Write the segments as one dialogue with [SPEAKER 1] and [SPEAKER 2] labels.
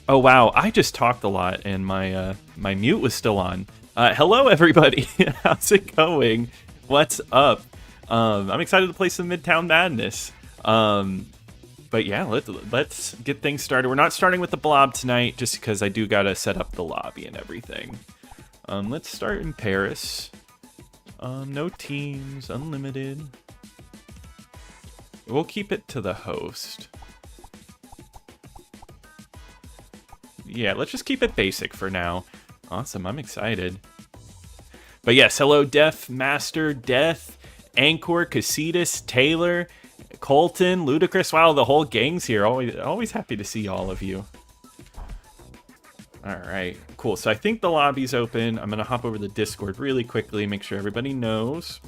[SPEAKER 1] Oh wow, I just talked a lot and my mute was still on. Hello everybody, how's it going? What's up? I'm excited to play some Midtown Madness. But yeah, let's get things started. We're not starting with the blob tonight, just because I do gotta set up the lobby and everything. Let's start in Paris. No teams, unlimited. We'll keep it to the host. Yeah, let's just keep it basic for now. Awesome, I'm excited. But yes, hello Def, Master, Death, Anchor, Casitas, Taylor, Colton, Ludacris. Wow, the whole gang's here. Always happy to see all of you. All right, cool. So I think the lobby's open. I'm gonna hop over to Discord really quickly, make sure everybody knows.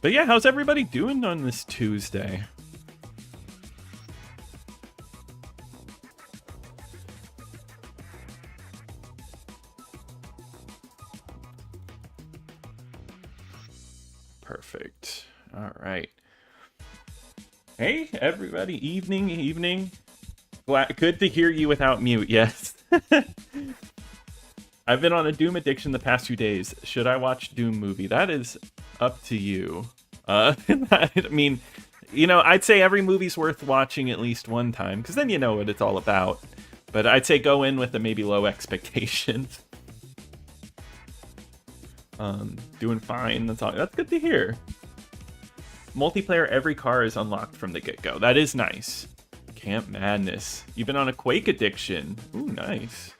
[SPEAKER 1] But yeah, how's everybody doing on this Tuesday? Perfect. All right. Hey, everybody. Evening. Good to hear you without mute. Yes. I've been on a Doom addiction the past few days. Should I watch Doom movie? That is up to you. I mean, you know, I'd say every movie's worth watching at least one time, because then you know what it's all about. But I'd say go in with a maybe low expectations. Doing fine. That's good to hear. Multiplayer, every car is unlocked from the get-go. That is nice. Camp Madness. You've been on a Quake addiction. Ooh, nice.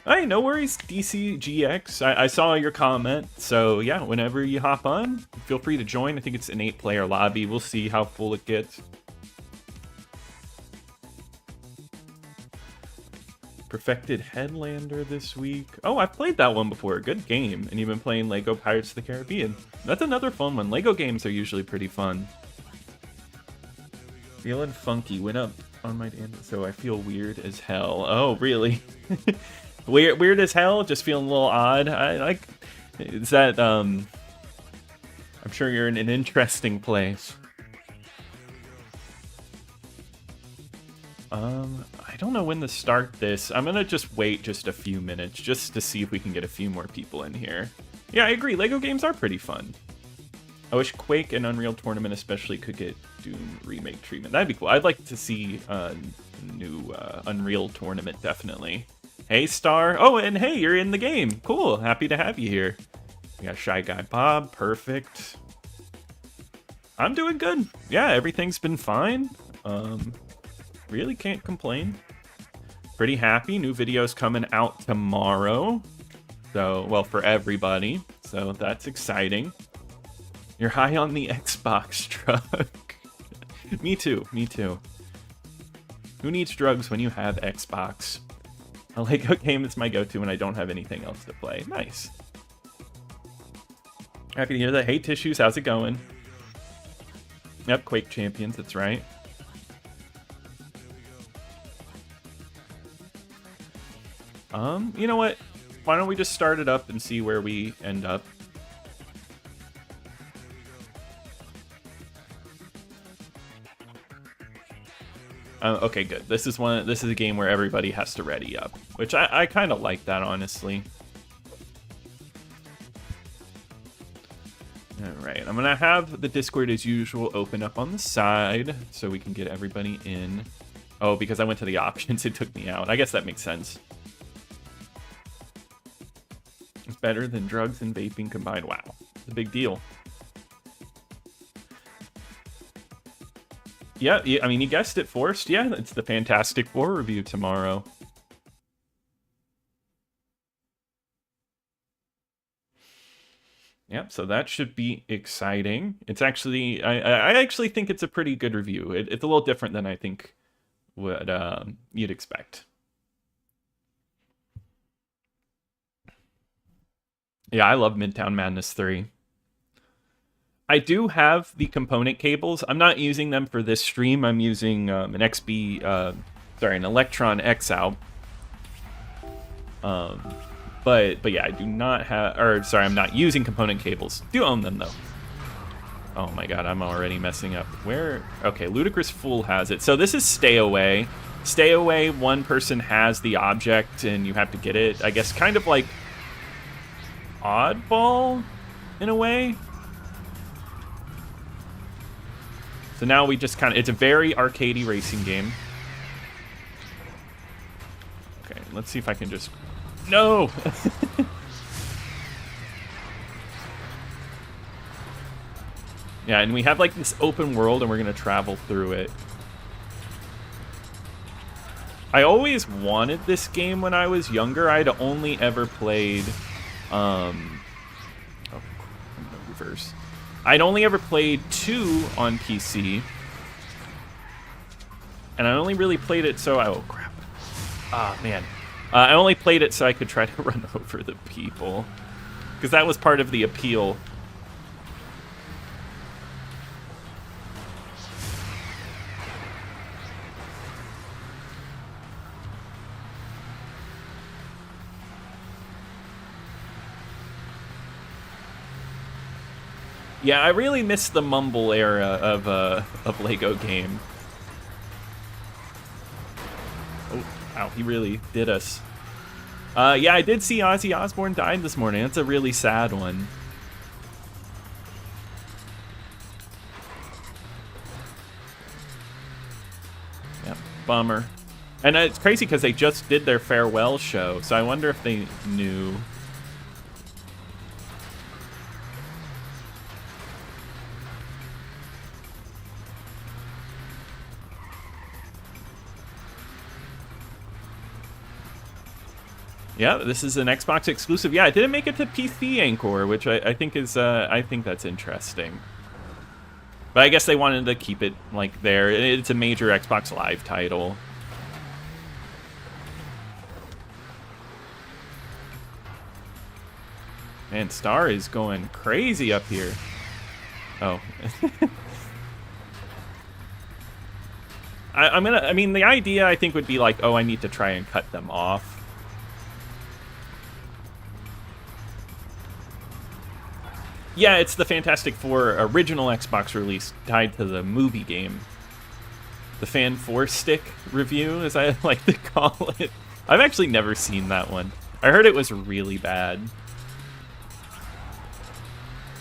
[SPEAKER 1] Hey, no worries, DCGX. I saw your comment, so yeah, whenever you hop on, feel free to join. I think it's an 8-player lobby. We'll see how full it gets. Perfected Headlander this week. Oh, I've played that one before. Good game. And you've been playing Lego Pirates of the Caribbean. That's another fun one. Lego games are usually pretty fun. Feeling funky. Went up on my damn, so I feel weird as hell. Oh, really? Weird as hell, just feeling a little odd. I like, is that I'm sure you're in an interesting place. I don't know when to start this. I'm gonna just wait just a few minutes just to see if we can get a few more people in here. Yeah, I agree. Lego games are pretty fun. I wish Quake and Unreal Tournament especially could get Doom remake treatment. That'd be cool. I'd like to see a new Unreal Tournament, definitely. Hey, Star. Oh, and hey, you're in the game. Cool. Happy to have you here. We got Shy Guy Bob. Perfect. I'm doing good. Yeah, everything's been fine. Really can't complain. Pretty happy. New videos coming out tomorrow. So, well, for everybody. So that's exciting. You're high on the Xbox drug. Me too. Who needs drugs when you have Xbox? A Lego game is my go-to when I don't have anything else to play. Nice. Happy to hear that. Hey, Tissues, how's it going? Yep, Quake Champions, that's right. You know what? Why don't we just start it up and see where we end up? Okay, good. This is a game where everybody has to ready up, which I kind of like that, honestly. All right, I'm gonna have the Discord as usual open up on the side so we can get everybody in. Oh, because I went to the options, it took me out. I guess that makes sense. It's better than drugs and vaping combined. Wow, it's a big deal. Yeah, I mean, you guessed it, Forrest. Yeah, it's the Fantastic Four review tomorrow. Yep, so that should be exciting. It's actually, I actually think it's a pretty good review. It's a little different than I think what you'd expect. Yeah, I love Midtown Madness 3. I do have the component cables. I'm not using them for this stream. I'm using an Electron X out. But yeah, I do not have, or sorry, I'm not using component cables. Do own them though. Oh my god, I'm already messing up. Where? Okay, Ludicrous Fool has it. So this is Stayaway. Stayaway, one person has the object and you have to get it. I guess kind of like Oddball in a way. So now we just kind of, it's a very arcadey racing game. Okay, let's see if I can just, no! Yeah, and we have like this open world and we're gonna travel through it. I always wanted this game when I was younger. I'd only ever played, oh, I'm gonna reverse. I'd only ever played 2 on PC. And I only really played it so, oh crap. Ah, man. I only played it so I could try to run over the people. Because that was part of the appeal. Yeah, I really miss the mumble era of Lego game. Oh, ow, he really did us. Yeah, I did see Ozzy Osbourne died this morning. That's a really sad one. Yeah, bummer. And it's crazy because they just did their farewell show, so I wonder if they knew. Yeah, this is an Xbox exclusive. Yeah, it didn't make it to PC Anchor, which I think is I think that's interesting. But I guess they wanted to keep it like there. It's a major Xbox Live title. Man, Star is going crazy up here. Oh. I mean, the idea I think would be like, oh, I need to try and cut them off. Yeah, it's the Fantastic Four original Xbox release tied to the movie game. The Fan 4 Stick review, as I like to call it. I've actually never seen that one. I heard it was really bad.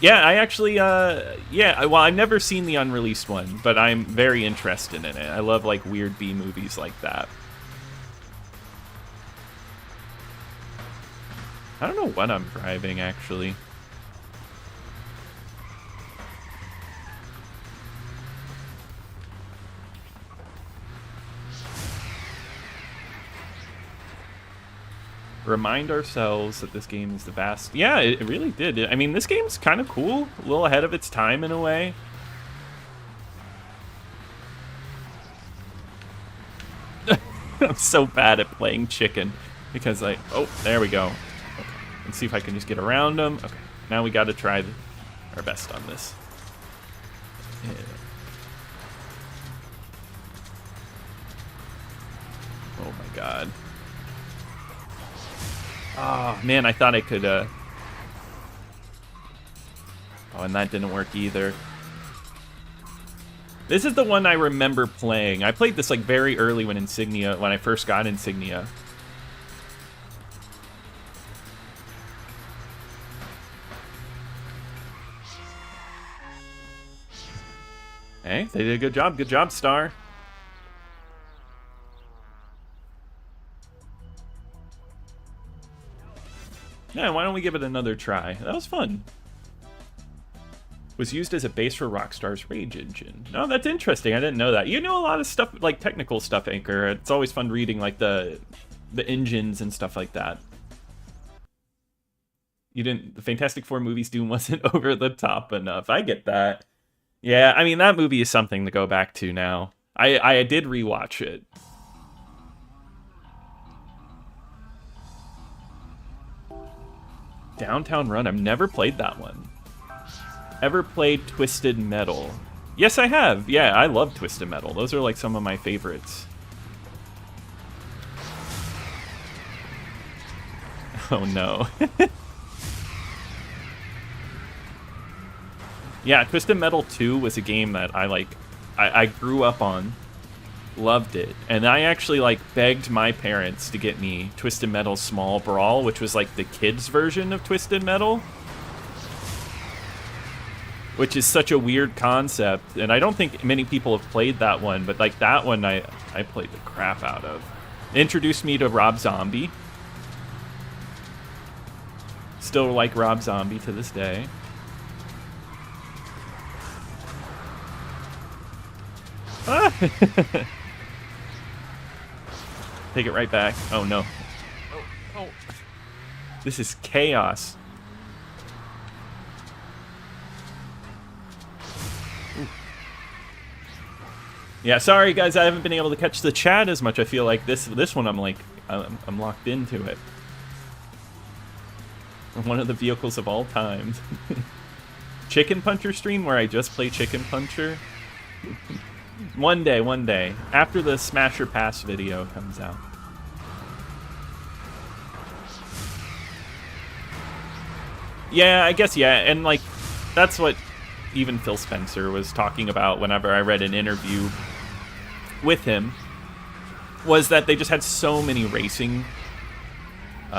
[SPEAKER 1] Yeah, I actually, yeah, well, I've never seen the unreleased one, but I'm very interested in it. I love, like, weird B movies like that. I don't know what I'm driving, actually. Remind ourselves that this game is the best. Yeah, it really did. I mean, this game's kind of cool. A little ahead of its time in a way. I'm so bad at playing chicken because oh, there we go. Okay, let's see if I can just get around them. Okay, now we got to try our best on this. Yeah. Oh my god. Oh, man, I thought I could, Oh, and that didn't work either. This is the one I remember playing. I played this, like, very early when I first got Insignia. Hey, they did a good job. Good job, Star. Yeah, why don't we give it another try? That was fun. Was used as a base for Rockstar's Rage engine. Oh, that's interesting. I didn't know that. You know a lot of stuff, like technical stuff, Anchor. It's always fun reading like the engines and stuff like that. The Fantastic Four movies Doom wasn't over the top enough. I get that. Yeah, I mean, that movie is something to go back to now. I did rewatch it. Downtown Run. I've never played that one. Ever played Twisted Metal? Yes, I have. Yeah, I love Twisted Metal. Those are like some of my favorites. Oh no. Yeah, Twisted Metal 2 was a game that I grew up on, loved it, and I actually like begged my parents to get me Twisted Metal Small Brawl, which was like the kids version of Twisted Metal, which is such a weird concept, and I don't think many people have played that one, but like that one I played the crap out of. It introduced me to Rob Zombie. Still like Rob Zombie to this day. Ah! Take it right back. Oh no. Oh. This is chaos. Ooh. Yeah, sorry guys, I haven't been able to catch the chat as much. I feel like this one I'm locked into it. One of the vehicles of all time. Chicken Puncher stream where I just play Chicken Puncher. One day, after the Smasher Pass video comes out. Yeah, I guess, yeah, and like, that's what even Phil Spencer was talking about whenever I read an interview with him, was that they just had so many racing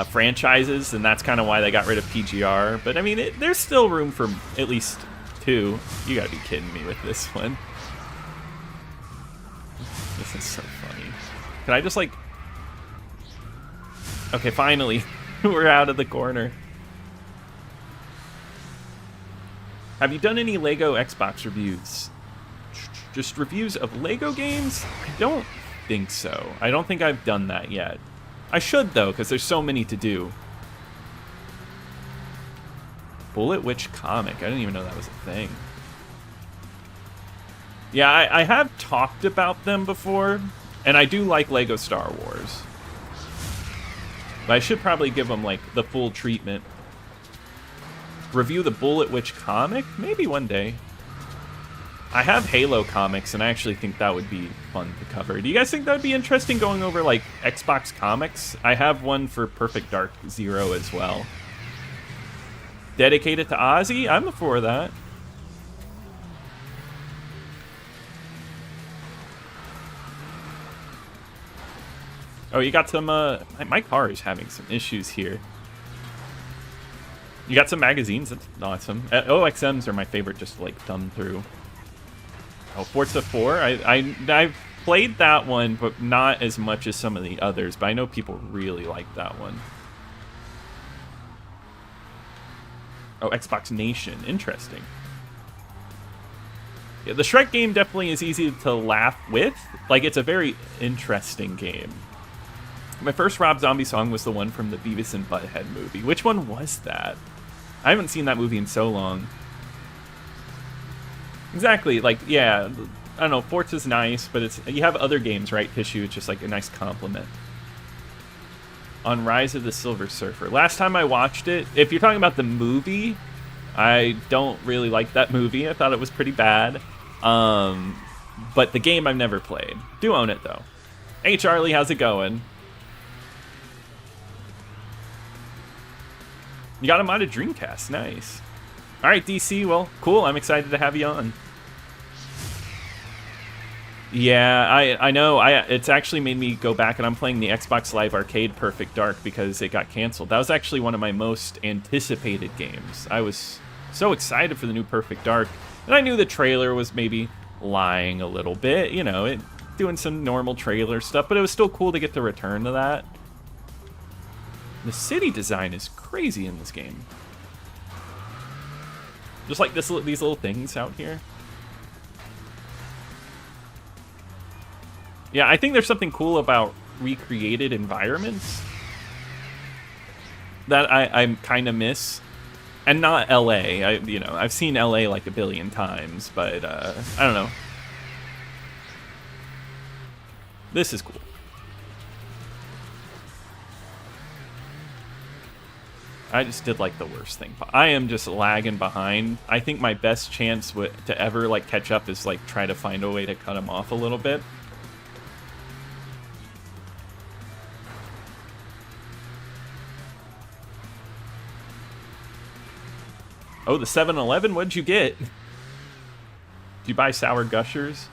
[SPEAKER 1] franchises, and that's kind of why they got rid of PGR. But I mean, there's still room for at least 2. You gotta be kidding me with this one. This is so funny. Can I just like... Okay, finally. We're out of the corner. Have you done any LEGO Xbox reviews? Just reviews of LEGO games? I don't think so. I don't think I've done that yet. I should, though, because there's so many to do. Bullet Witch comic. I didn't even know that was a thing. Yeah, I have talked about them before, and I do like LEGO Star Wars. But I should probably give them, like, the full treatment. Review the Bullet Witch comic? Maybe one day. I have Halo comics, and I actually think that would be fun to cover. Do you guys think that would be interesting, going over, like, Xbox comics? I have one for Perfect Dark Zero as well. Dedicated to Ozzy? I'm for that. Oh, you got some, my car is having some issues here. You got some magazines, that's awesome. OXMs are my favorite, just to, like, thumb through. Oh, Forza 4, I've played that one, but not as much as some of the others, but I know people really like that one. Oh, Xbox Nation, interesting. Yeah, the Shrek game definitely is easy to laugh with. Like, it's a very interesting game. My first Rob Zombie song was the one from the Beavis and Butthead movie. Which one was that? I haven't seen that movie in so long. Exactly, like, yeah, I don't know, Forza's nice, but it's, you have other games, right, Tissue? It's just like a nice compliment. On Rise of the Silver Surfer. Last time I watched it, if you're talking about the movie, I don't really like that movie. I thought it was pretty bad. But the game I've never played. Do own it, though. Hey, Charlie, how's it going? You got him on a Dreamcast. Nice. All right, DC. Well, cool. I'm excited to have you on. Yeah, I know. It's actually made me go back, and I'm playing the Xbox Live Arcade Perfect Dark because it got canceled. That was actually one of my most anticipated games. I was so excited for the new Perfect Dark, and I knew the trailer was maybe lying a little bit, you know, doing some normal trailer stuff, but it was still cool to get to return to that. The city design is crazy in this game. Just like these little things out here. Yeah, I think there's something cool about recreated environments that I kind of miss. And not LA. You know, I've seen LA like a billion times, but I don't know. This is cool. I just did like the worst thing. I am just lagging behind. I think my best chance to ever like catch up is like try to find a way to cut him off a little bit. Oh, the 7-Eleven? What'd you get? you buy sour gushers?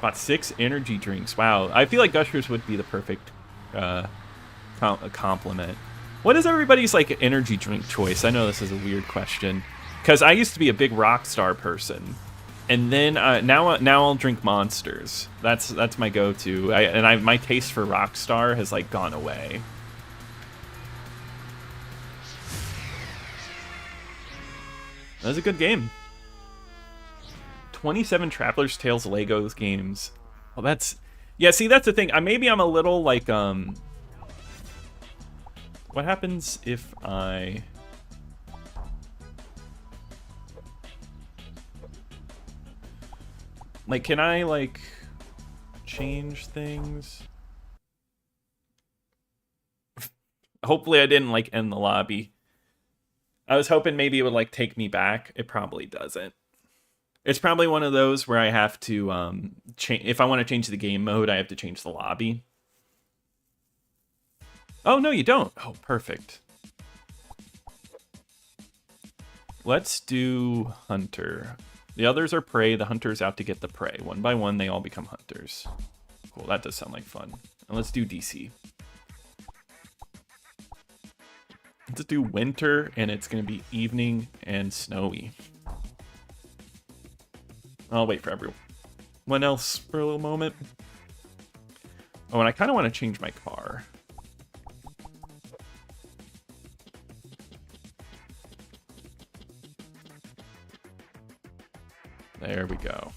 [SPEAKER 1] Bought 6 energy drinks. Wow. I feel like gushers would be the perfect compliment. What is everybody's like energy drink choice? I know this is a weird question, because I used to be a big Rockstar person, and then now I'll drink Monsters. That's my go-to. My taste for Rockstar has like gone away. That was a good game. 27 Traveler's Tales Legos games. Well, that's... Yeah, see, that's the thing. Maybe I'm a little, like, What happens if I... Like, can I, like, change things? Hopefully I didn't, like, end the lobby. I was hoping maybe it would, like, take me back. It probably doesn't. It's probably one of those where I have to if I want to change the game mode, I have to change the lobby. Oh, no, you don't. Oh, perfect. Let's do Hunter. The others are prey. The Hunter's out to get the prey. One by one, they all become hunters. Cool, that does sound like fun. And let's do DC. Let's do winter, and it's going to be evening and snowy. I'll wait for everyone else for a little moment. Oh, and I kind of want to change my car. There we go.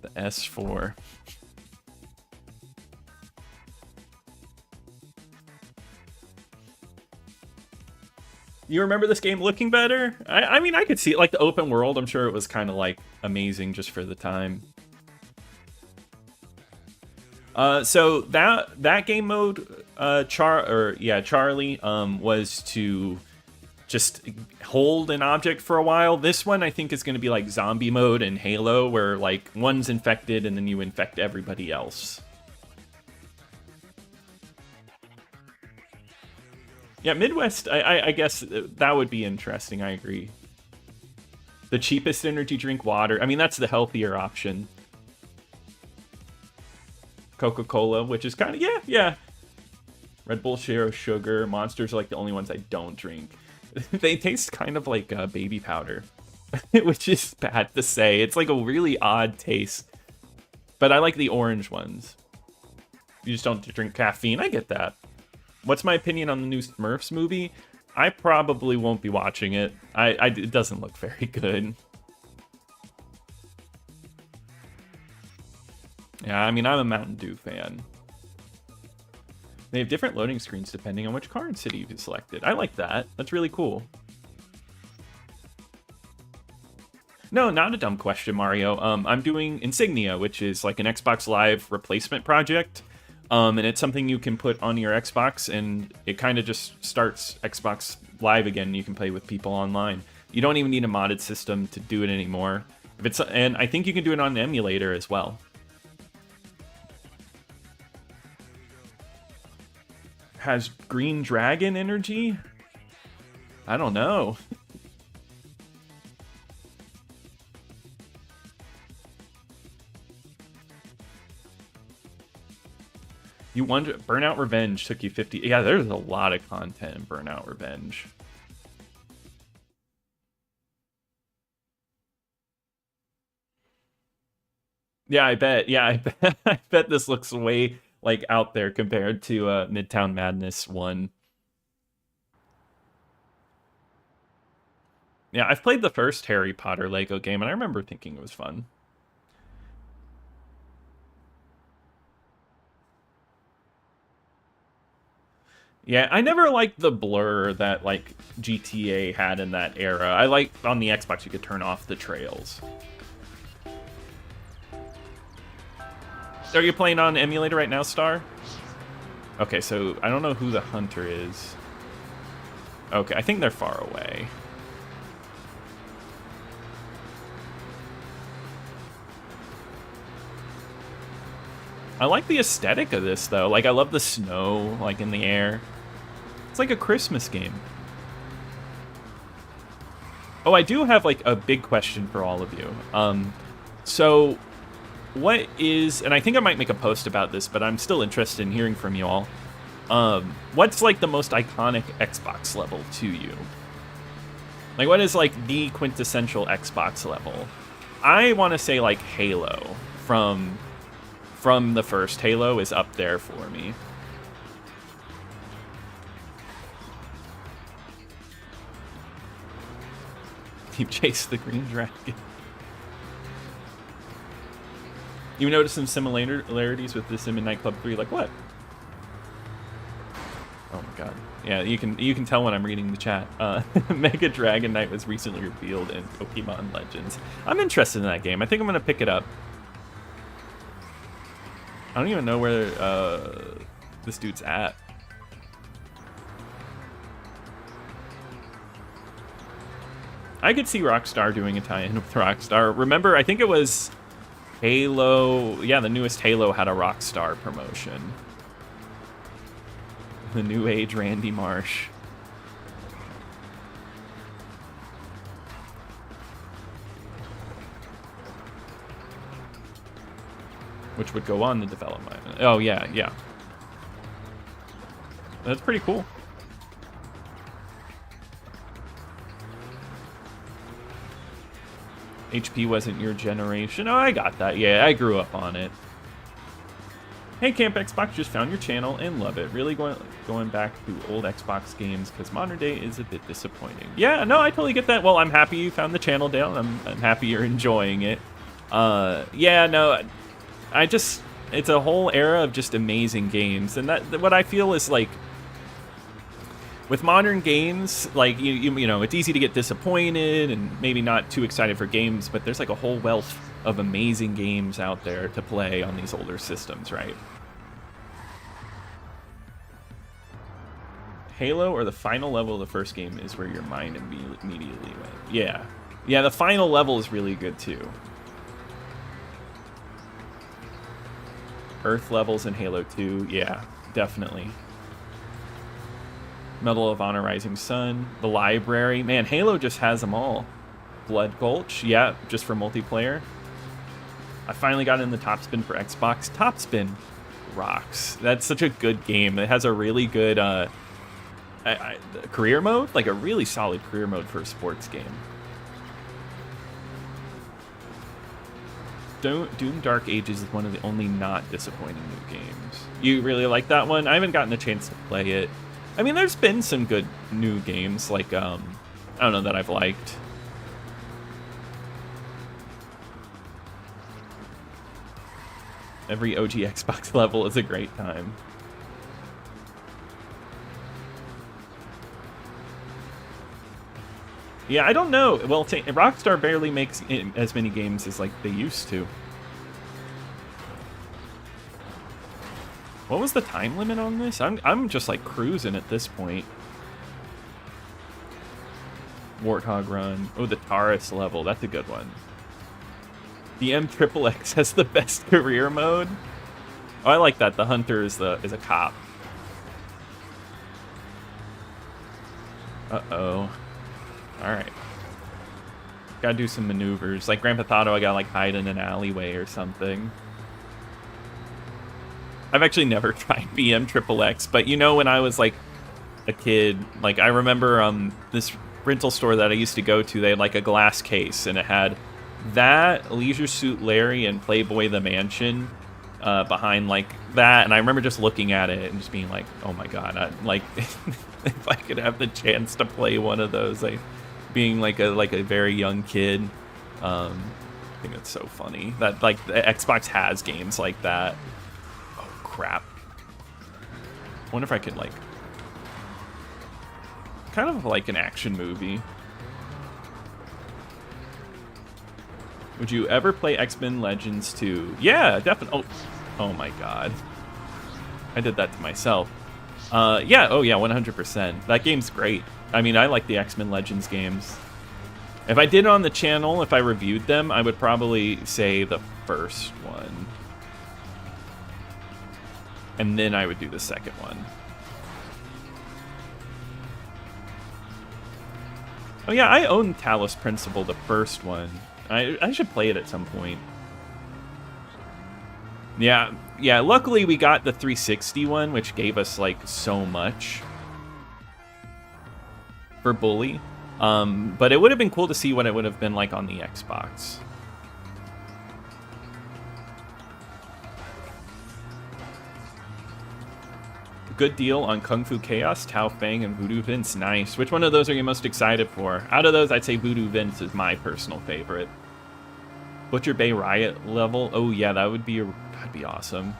[SPEAKER 1] The S4. You remember this game looking better? I mean, I could see it, like the open world. I'm sure it was kind of like amazing just for the time. So that game mode, Charlie, was to just hold an object for a while. This one I think is going to be like zombie mode in Halo, where like one's infected and then you infect everybody else. Yeah, Midwest, I guess that would be interesting. I agree. The cheapest energy drink, water. I mean, that's the healthier option. Coca-Cola, which is kind of, yeah. Red Bull, Zero Sugar. Monsters are like the only ones I don't drink. They taste kind of like baby powder, which is bad to say. It's like a really odd taste. But I like the orange ones. You just don't drink caffeine. I get that. What's my opinion on the new Smurfs movie? I probably won't be watching it. It doesn't look very good. Yeah, I mean, I'm a Mountain Dew fan. They have different loading screens depending on which car and city you've selected. I like that. That's really cool. No, not a dumb question, Mario. I'm doing Insignia, which is like an Xbox Live replacement project. And it's something you can put on your Xbox, and it kind of just starts Xbox Live again, and you can play with people online. You don't even need a modded system to do it anymore. And I think you can do it on an emulator as well. Has Green Dragon energy? I don't know. You wonder, Burnout Revenge took you 50. Yeah, there's a lot of content in Burnout Revenge. Yeah, I bet. Yeah, I bet this looks way like out there compared to Midtown Madness 1. Yeah, I've played the first Harry Potter Lego game, and I remember thinking it was fun. Yeah, I never liked the blur that like GTA had in that era. I like on the Xbox you could turn off the trails. Are you playing on emulator right now, Star? Okay, so I don't know who the hunter is. Okay, I think they're far away. I like the aesthetic of this though. Like I love the snow like in the air. It's like a Christmas game. Oh, I do have like a big question for all of you. So, what is, and I think I might make a post about this, but I'm still interested in hearing from you all. What's like the most iconic Xbox level to you? Like, what is like the quintessential Xbox level? I want to say like Halo from the first Halo is up there for me. You chase the green dragon. You notice some similarities with The Sim in Nightclub 3. Like what? Oh my god. Yeah, you can tell when I'm reading the chat. Mega Dragon Knight was recently revealed in Pokemon Legends. I'm interested in that game. I think I'm gonna pick it up. I don't even know where this dude's at. I could see Rockstar doing a tie-in with Rockstar. Remember, I think it was Halo. Yeah, the newest Halo had a Rockstar promotion. The new age Randy Marsh. Which would go on the development. Oh, yeah, yeah. That's pretty cool. HP wasn't your generation. Oh, I got that. Yeah, I grew up on it. Hey, Camp Xbox, just found your channel and love it. Really going back to old Xbox games because modern day is a bit disappointing. Yeah, no, I totally get that. Well, I'm happy you found the channel, Dale. I'm happy you're enjoying it. Yeah, no, it's a whole era of just amazing games. And that what I feel is like, with modern games, like, you know, it's easy to get disappointed and maybe not too excited for games, but there's like a whole wealth of amazing games out there to play on these older systems, right? Halo or the final level of the first game is where your mind immediately went. Yeah. Yeah, the final level is really good too. Earth levels in Halo 2, yeah, definitely. Medal of Honor Rising Sun, the library. Man, Halo just has them all. Blood Gulch, yeah, just for multiplayer. I finally got in the Top Spin for Xbox. Top Spin rocks. That's such a good game. It has a really good career mode, like a really solid career mode for a sports game. Doom Dark Ages is one of the only not disappointing new games. You really like that one? I haven't gotten a chance to play it. I mean, there's been some good new games, like, I don't know, that I've liked. Every OG Xbox level is a great time. Yeah, I don't know. Well, Rockstar barely makes as many games as, like, they used to. What was the time limit on this? I'm just like cruising at this point. Warthog Run. Oh, the Taurus level. That's a good one. The MXXX has the best career mode. Oh, I like that. The Hunter is a cop. Uh-oh. Alright. Gotta do some maneuvers. Like Grand Theft Auto, I gotta like hide in an alleyway or something. I've actually never tried BMXXX, but you know, when I was like a kid, like I remember this rental store that I used to go to, they had like a glass case and it had that, Leisure Suit Larry, and Playboy the Mansion behind like that, and I remember just looking at it and just being like, oh my god, like if I could have the chance to play one of those, like being like a very young kid. I think it's so funny that like the Xbox has games like that. Crap. Wonder if I could like kind of like an action movie. Would you ever play X-Men Legends 2? Yeah, definitely. Oh my god. I did that to myself. Yeah, oh yeah, 100%. That game's great. I mean, I like the X-Men Legends games. If I did it on the channel, if I reviewed them, I would probably say the first one. And then I would do the second one. Oh yeah, I own Talos Principle, the first one. I should play it at some point. Yeah, luckily we got the 360 one, which gave us, like, so much for Bully. But it would have been cool to see what it would have been like on the Xbox. Good deal on Kung Fu Chaos, Tao Feng, and Voodoo Vince. Nice. Which one of those are you most excited for? Out of those, I'd say Voodoo Vince is my personal favorite. Butcher Bay Riot level. Oh yeah, that'd be awesome.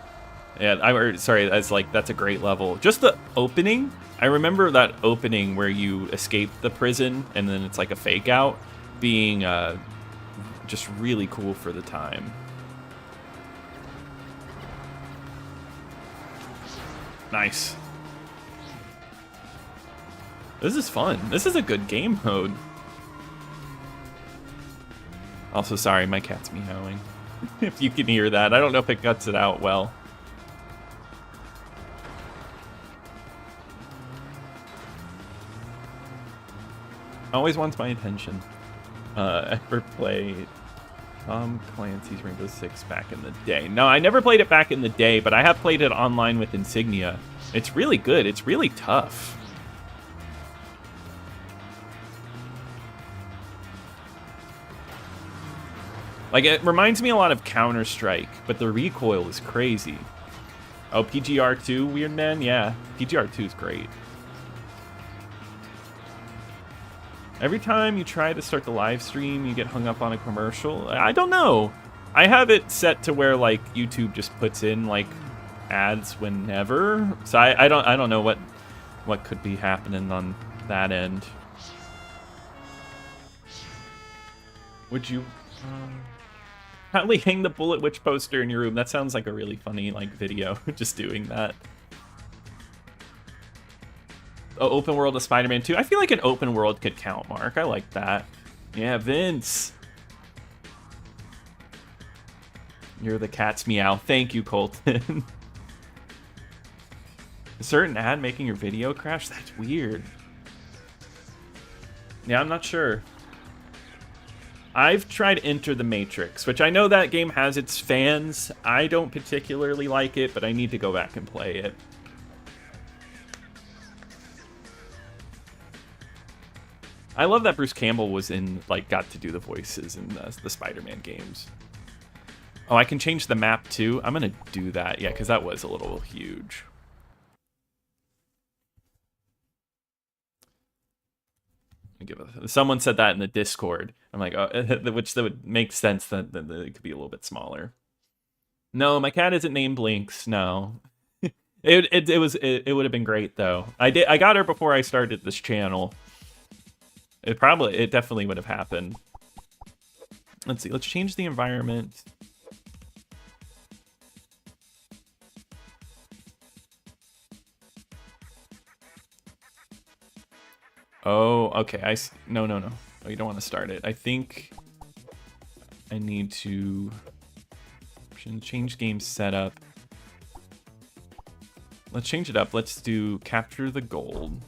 [SPEAKER 1] Yeah, sorry, that's a great level. Just the opening. I remember that opening where you escape the prison and then it's like a fake out, being just really cool for the time. Nice. This is fun. This is a good game mode. Also, sorry, my cat's meowing. If you can hear that. I don't know if it cuts it out well. Always wants my attention. Ever played Tom Clancy's Rainbow Six back in the day? No, I never played it back in the day, but I have played it online with Insignia. It's really good. It's really tough. Like, it reminds me a lot of Counter-Strike, but the recoil is crazy. Oh, PGR2, Weird Man? Yeah, PGR2 is great. Every time you try to start the live stream, you get hung up on a commercial. I don't know. I have it set to where, like, YouTube just puts in, like, ads whenever. So I don't know what could be happening on that end. Would you probably hang the Bullet Witch poster in your room? That sounds like a really funny, like, video, just doing that. Oh, open world of Spider-Man 2. I feel like an open world could count, Mark. I like that. Yeah, Vince. You're the cat's meow. Thank you, Colton. A certain ad making your video crash? That's weird. Yeah, I'm not sure. I've tried Enter the Matrix, which I know that game has its fans. I don't particularly like it, but I need to go back and play it. I love that Bruce Campbell was got to do the voices in the Spider-Man games. Oh, I can change the map too? I'm gonna do that, yeah, because that was a little huge. Someone said that in the Discord. I'm like, oh, which that would make sense that it could be a little bit smaller. No, my cat isn't named Blinks, no. It would have been great though. I got her before I started this channel. It definitely would have happened. Let's see, let's change the environment. Oh, okay, no. Oh, you don't want to start it. I think I need to change game setup. Let's change it up. Let's do capture the gold.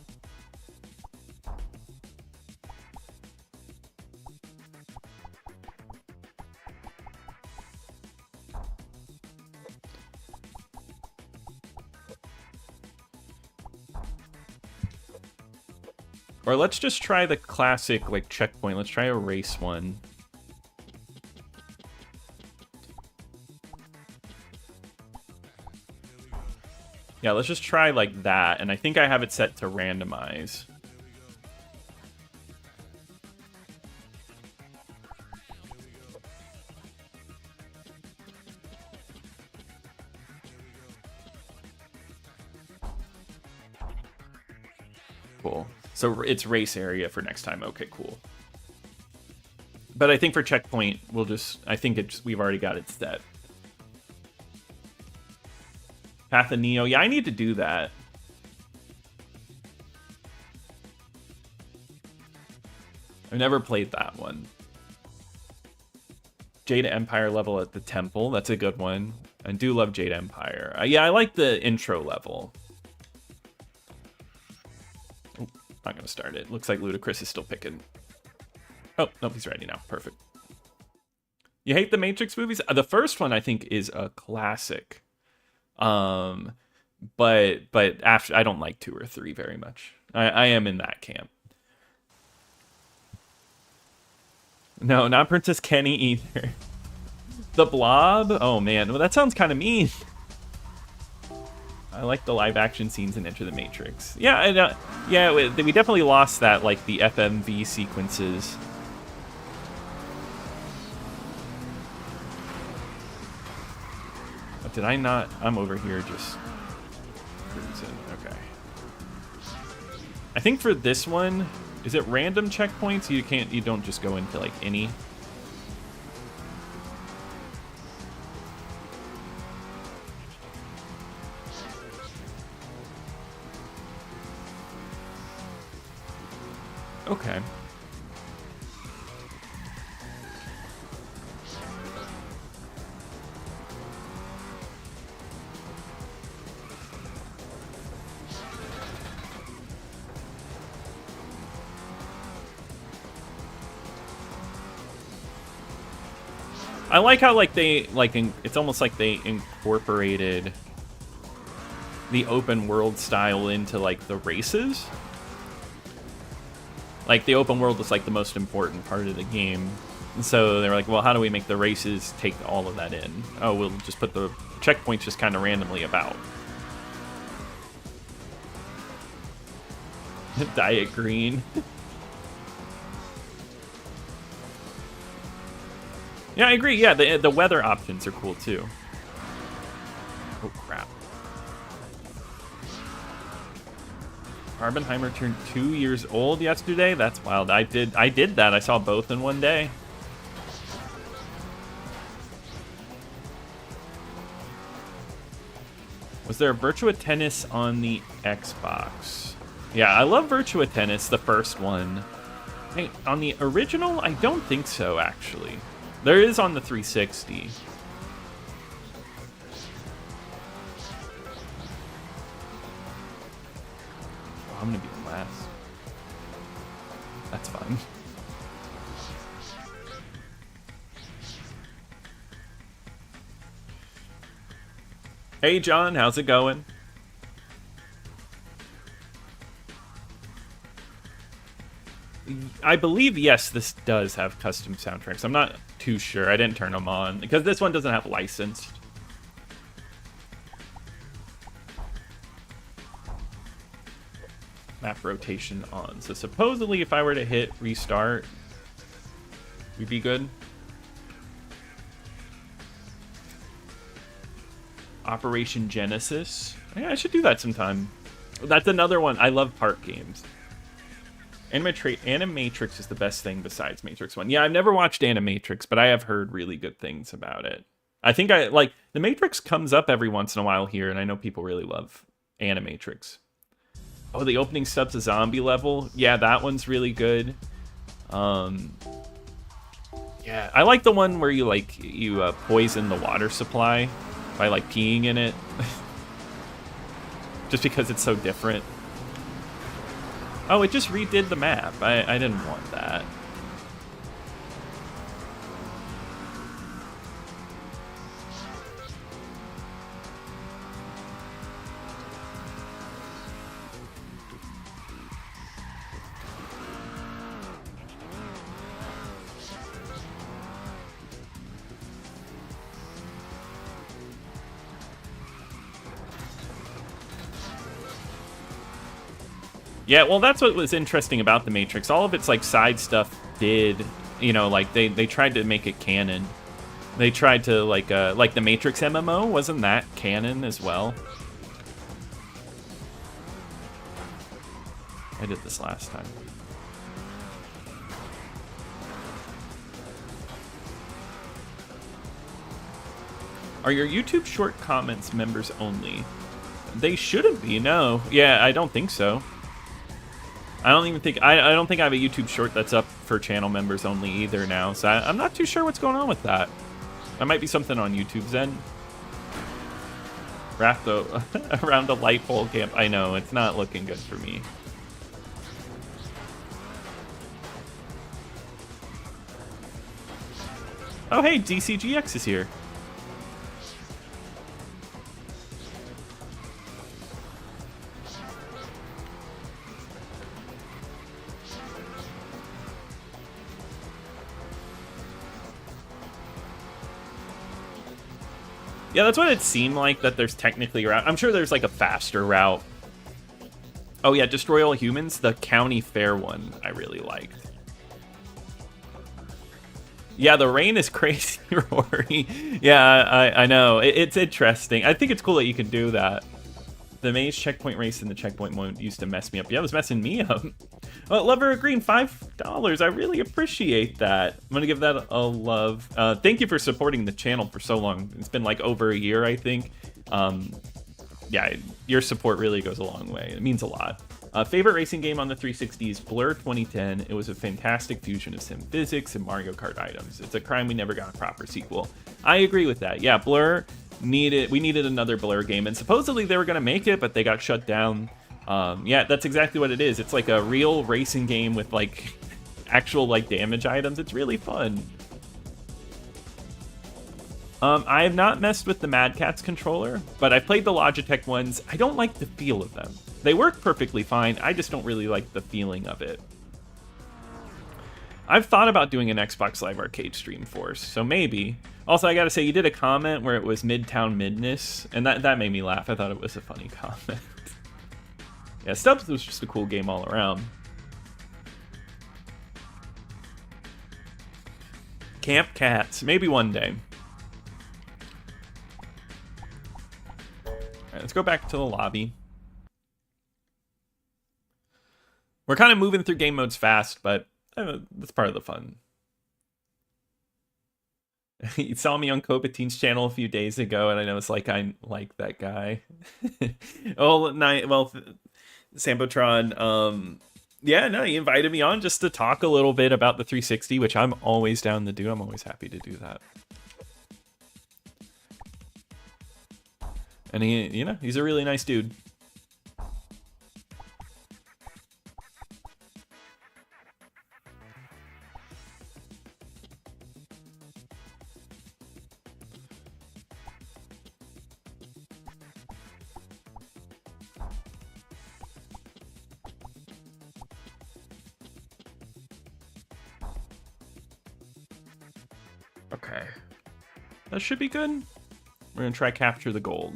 [SPEAKER 1] Or let's just try the classic, like, checkpoint. Let's try a race one. Yeah, let's just try like that. And I think I have it set to randomize. Cool. So it's race area for next time. Okay, cool. But I think for checkpoint, we've already got it set. Path of Neo. Yeah, I need to do that. I've never played that one. Jade Empire level at the temple. That's a good one. I do love Jade Empire. Yeah, I like the intro level. Oh, not going to start it. Looks like Ludacris is still picking. Oh, nope, he's ready now. Perfect. You hate the Matrix movies? The first one I think is a classic. But after I don't like 2 or 3 very much. I am in that camp. No, not Princess Kenny either. The Blob? Oh man, well that sounds kind of mean. I like the live action scenes in Enter the Matrix. Yeah, yeah, we definitely lost that, like the FMV sequences. Did I not? I'm over here just cruising. Okay. I think for this one, is it random checkpoints? You don't just go into like any. Okay. I like how it's almost like they incorporated the open world style into like the races. Like the open world is like the most important part of the game. And so they're like, well, how do we make the races take all of that in? Oh, we'll just put the checkpoints just kind of randomly about. Diet green. Yeah, I agree. Yeah, the weather options are cool too. Oh crap. Barbenheimer turned 2 years old yesterday. That's wild. I did that. I saw both in one day. Was there a Virtua Tennis on the Xbox? Yeah, I love Virtua Tennis, the first one. Hey, on the original, I don't think so, actually. There is on the 360. Oh, I'm gonna be last. That's fine. Hey, John, how's it going? I believe, yes, this does have custom soundtracks. I'm not too sure. I didn't turn them on because this one doesn't have licensed. Map rotation on. So supposedly if I were to hit restart, we'd be good. Operation Genesis. Yeah, I should do that sometime. That's another one. I love park games. Animatrix is the best thing besides Matrix 1. Yeah, I've never watched Animatrix, but I have heard really good things about it. I think the Matrix comes up every once in a while here, and I know people really love Animatrix. Oh, the opening sub's a zombie level. Yeah, that one's really good. Yeah, I like the one where you poison the water supply by peeing in it. Just because it's so different. Oh, it just redid the map. I didn't want that. Yeah, well, that's what was interesting about The Matrix. All of its, side stuff did, they tried to make it canon. They tried to, the Matrix MMO, wasn't that canon as well? I did this last time. Are your YouTube short comments members only? They shouldn't be, no. Yeah, I don't think so. I don't think I have a YouTube short that's up for channel members only either now, so I'm not too sure what's going on with that. That might be something on YouTube's end. Wrapped around a light pole camp. I know, it's not looking good for me. Oh, hey, DCGX is here. Yeah, that's what it seemed like, that there's technically a route. I'm sure there's like a faster route. Oh yeah, Destroy All Humans, the county fair one, I really liked. Yeah, the rain is crazy, Rory. Yeah, I know. It's interesting. I think it's cool that you can do that. The maze checkpoint race in the checkpoint mode used to mess me up. Yeah, it was messing me up. Oh, Lover Green, $5. I really appreciate that. I'm going to give that a love. Thank you for supporting the channel for so long. It's been like over a year, I think. Yeah, your support really goes a long way. It means a lot. Favorite racing game on the 360 is Blur 2010. It was a fantastic fusion of sim physics and Mario Kart items. It's a crime we never got a proper sequel. I agree with that. Yeah, Blur we needed another Blur game, and supposedly they were going to make it, but they got shut down. Yeah, that's exactly what it is. It's like a real racing game with like actual like damage items. It's really fun. I have not messed with the Mad Catz controller, but I've played the Logitech ones. I don't like the feel of them. They work perfectly fine. I just don't really like the feeling of it. I've thought about doing an Xbox Live Arcade stream for, so maybe. Also, I gotta say, you did a comment where it was Midtown Midness, and that made me laugh. I thought it was a funny comment. Yeah, Stubbs was just a cool game all around. Camp Cats, maybe one day. Alright, let's go back to the lobby. We're kind of moving through game modes fast, but that's part of the fun. You saw me on Copatine's channel a few days ago, and I know it's like I like that guy. Well, Sambotron, yeah, no, he invited me on just to talk a little bit about the 360, which I'm always down to do. I'm always happy to do that. And he, you know, he's a really nice dude. Okay. That should be good. We're gonna try capture the gold.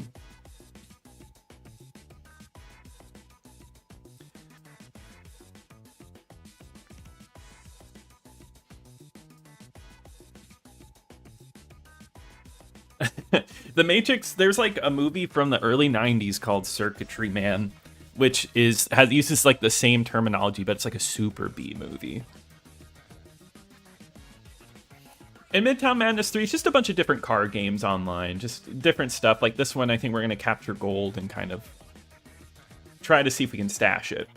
[SPEAKER 1] The Matrix, there's like a movie from the early 90s called Circuitry Man, which uses like the same terminology, but it's like a super B movie. And Midtown Madness 3 is just a bunch of different car games online, just different stuff. Like this one, I think we're going to capture gold and kind of try to see if we can stash it.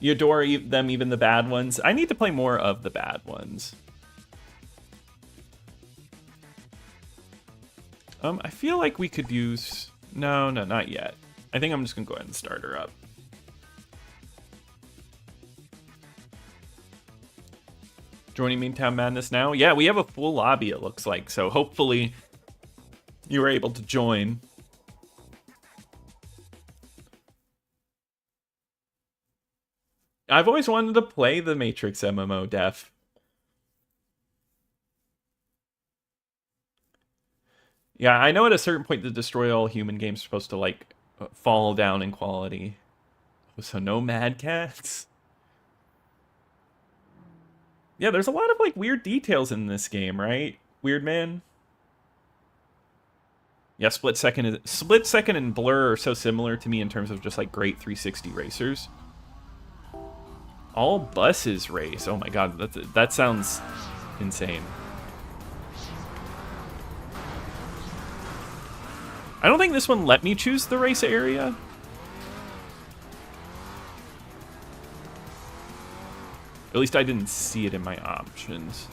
[SPEAKER 1] You adore them, even the bad ones. I need to play more of the bad ones. I feel like we could use... No, not yet. I think I'm just going to go ahead and start her up. Joining Midtown Madness now? Yeah, we have a full lobby, it looks like. So hopefully you were able to join. I've always wanted to play the Matrix MMO, Def. Yeah, I know at a certain point the Destroy All Human game's supposed to, like, fall down in quality. So no Mad Catz? Yeah, there's a lot of, like, weird details in this game, right? Weird Man? Yeah, Split Second and Blur are so similar to me in terms of just, like, great 360 racers. All buses race. Oh my god, that sounds insane. I don't think this one let me choose the race area. At least I didn't see it in my options.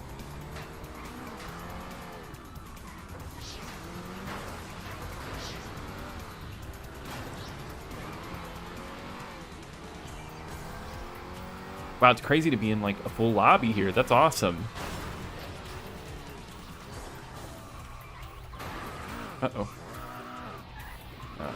[SPEAKER 1] Wow, it's crazy to be in like a full lobby here. That's awesome. Uh-oh. Oh, man.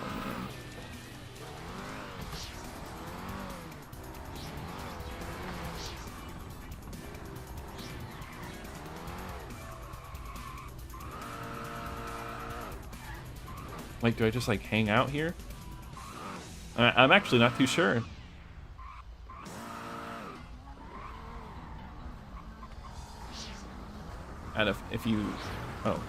[SPEAKER 1] Like, do I just, like, hang out here? I'm actually not too sure. If you... Oh.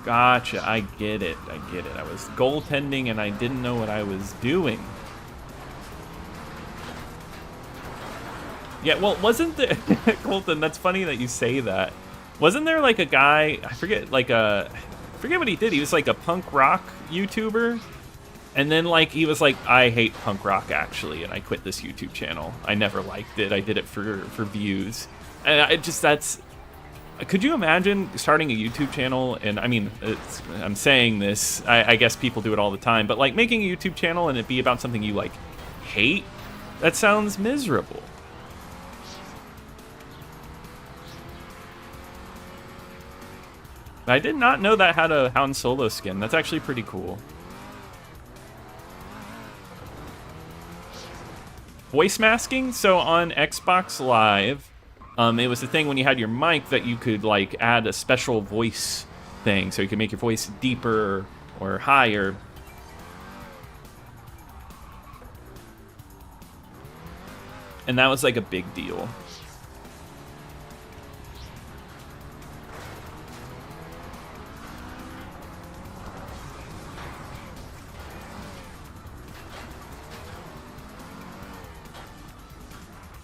[SPEAKER 1] Gotcha, I get it. I was goaltending and I didn't know what I was doing. Yeah, well, wasn't there... Colton, that's funny that you say that. Wasn't there, like, a guy... I forget what he did. He was, like, a punk rock YouTuber. And then, like, he was like, I hate punk rock, actually, and I quit this YouTube channel. I never liked it. I did it for views. And that's... Could you imagine starting a YouTube channel? And, I mean, I'm saying this. I guess people do it all the time. But, like, making a YouTube channel and it be about something you, like, hate? That sounds miserable. I did not know that had a Han Solo skin. That's actually pretty cool. Voice masking? So on Xbox Live, it was the thing when you had your mic that you could, like, add a special voice thing. So you could make your voice deeper or higher. And that was, like, a big deal.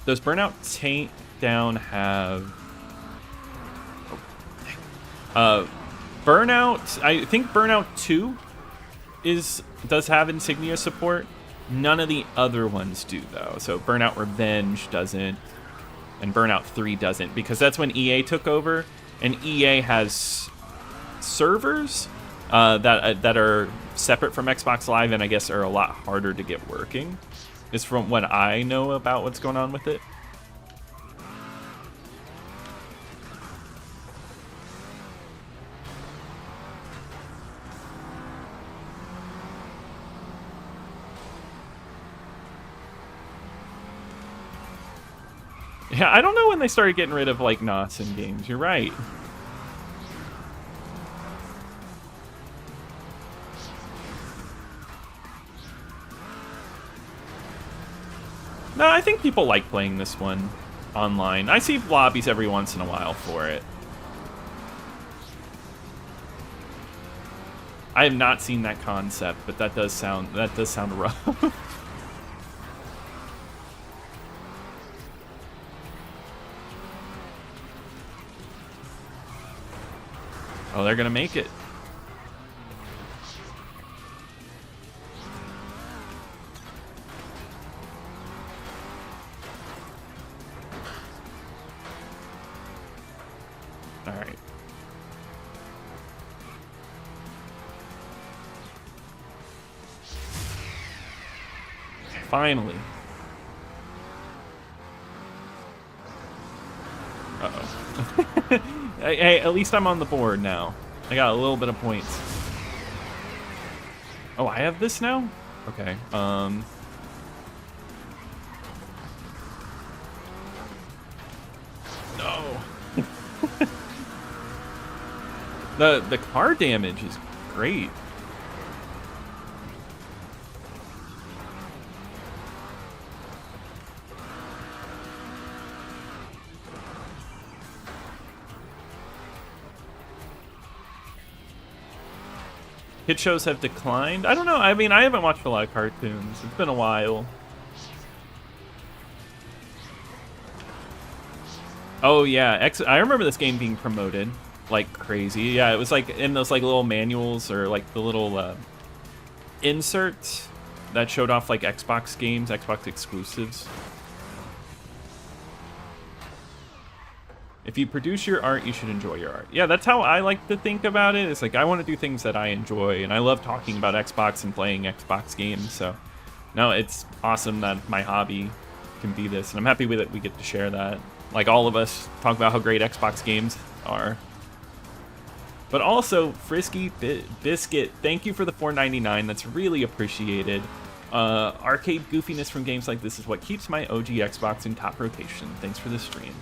[SPEAKER 1] Does Burnout Takedown have... Burnout... I think Burnout 2 does have Insignia support. None of the other ones do, though. So Burnout Revenge doesn't, and Burnout 3 doesn't, because that's when EA took over, and EA has servers that are separate from Xbox Live, and I guess are a lot harder to get working. Is from what I know about what's going on with it. Yeah, I don't know when they started getting rid of, like, NOS in games. You're right. No, I think people like playing this one online. I see lobbies every once in a while for it. I have not seen that concept, but that does sound rough. Oh, they're gonna make it. All right. Finally. Uh-oh. Hey, at least I'm on the board now. I got a little bit of points. Oh, I have this now? Okay. No. The car damage is great. Hit shows have declined. I don't know. I mean, I haven't watched a lot of cartoons. It's been a while. Oh yeah, I remember this game being promoted like crazy. Yeah, it was like in those like little manuals or like the little inserts that showed off like Xbox games, Xbox exclusives. If you produce your art, you should enjoy your art. Yeah, that's how I like to think about it. It's like I want to do things that I enjoy, and I love talking about Xbox and playing Xbox games. So, no, it's awesome that my hobby can be this, and I'm happy that we get to share that. Like all of us talk about how great Xbox games are. But also, Frisky Biscuit, thank you for the $4.99. That's really appreciated. Arcade goofiness from games like this is what keeps my OG Xbox in top rotation. Thanks for the stream.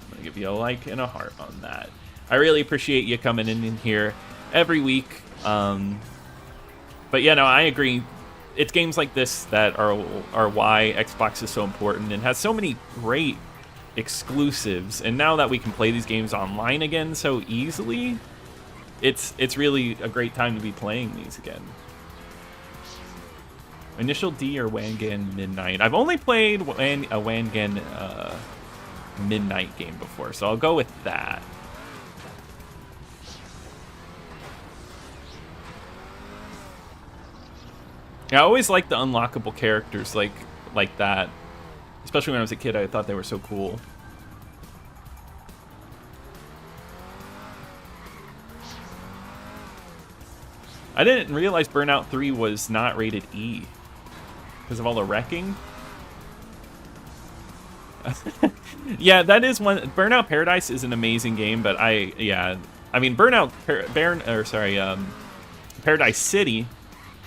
[SPEAKER 1] I'm gonna give you a like and a heart on that. I really appreciate you coming in here every week. But yeah, no, I agree. It's games like this that are why Xbox is so important and has so many great exclusives. And now that we can play these games online again so easily, it's really a great time to be playing these again. Initial D or Wangan Midnight? I've only played a Wangan Midnight game before, so I'll go with that. Yeah, I always liked the unlockable characters like that. Especially when I was a kid, I thought they were so cool. I didn't realize Burnout 3 was not rated E because of all the wrecking. Yeah, that is one. Burnout Paradise is an amazing game, but I mean Paradise City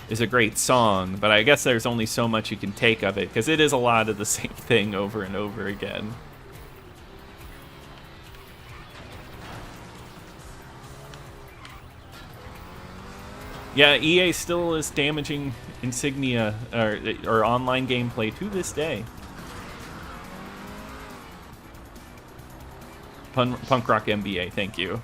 [SPEAKER 1] is a great song, but I guess there's only so much you can take of it because it is a lot of the same thing over and over again. Yeah, EA still is damaging Insignia or online gameplay to this day. Punk Rock MBA, thank you.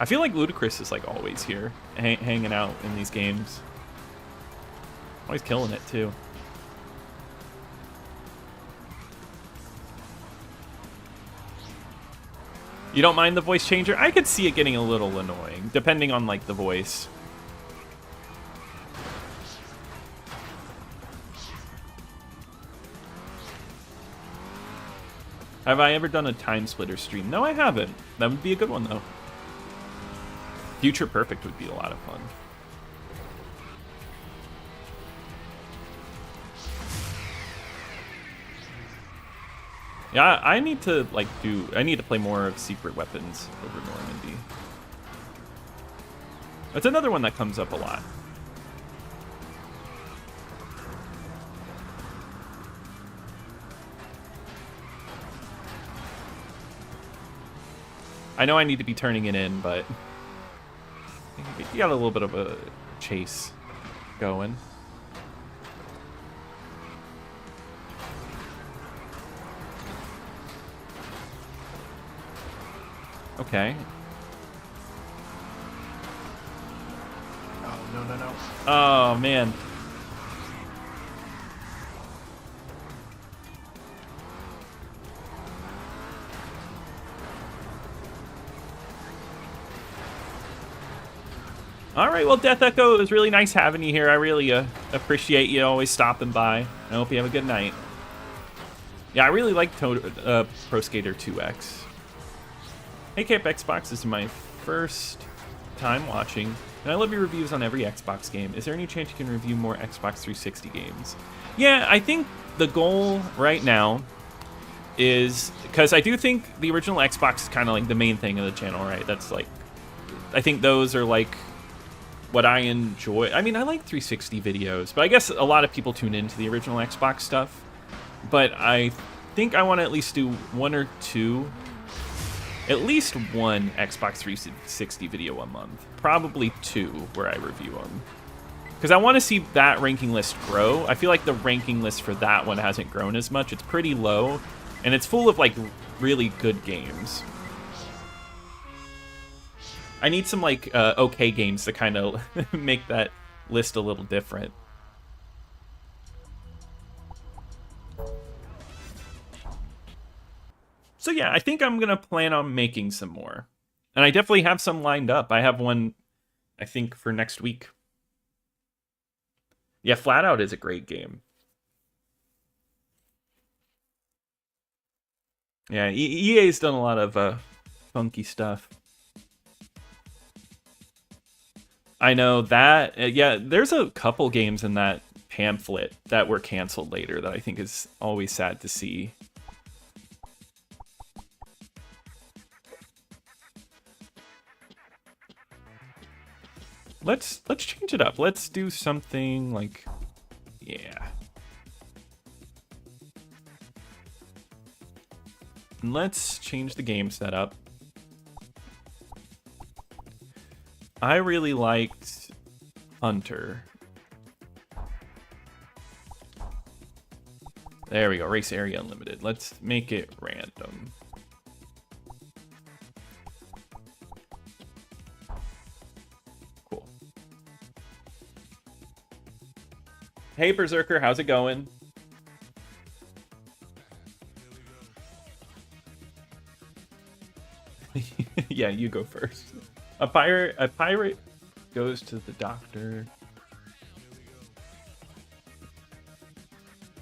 [SPEAKER 1] I feel like Ludacris is like always here, hanging out in these games. Always killing it too. You don't mind the voice changer? I could see it getting a little annoying, depending on like the voice. Have I ever done a Time Splitter stream? No, I haven't. That would be a good one though. Future Perfect would be a lot of fun. Yeah, I need to play more of Secret Weapons over Normandy. That's another one that comes up a lot. I know I need to be turning it in, but you got a little bit of a chase going. Okay. Oh, no. Oh, man. All right, well, Death Echo, it was really nice having you here. I really appreciate you always stopping by. I hope you have a good night. Yeah, I really like Pro Skater 2X. Hey Cape Xbox, this is my first time watching, and I love your reviews on every Xbox game. Is there any chance you can review more Xbox 360 games? Yeah, I think the goal right now is, because I do think the original Xbox is kind of like the main thing of the channel, right? That's like, I think those are like what I enjoy. I mean, I like 360 videos, but I guess a lot of people tune into the original Xbox stuff. But I think I want to at least do at least one Xbox 360 video a month. Probably two where I review them. Because I want to see that ranking list grow. I feel like the ranking list for that one hasn't grown as much. It's pretty low, and it's full of like really good games. I need some like okay games to kind of make that list a little different. So yeah, I think I'm gonna plan on making some more. And I definitely have some lined up. I have one, I think, for next week. Yeah, Flat Out is a great game. Yeah, EA's done a lot of funky stuff. I know that. Yeah, there's a couple games in that pamphlet that were canceled later that I think is always sad to see. Let's change it up. Let's do something like, yeah. Let's change the game setup. I really liked Hunter. There we go, race area unlimited. Let's make it random. Cool. Hey Berserker, how's it going? Yeah, you go first. A pirate goes to the doctor.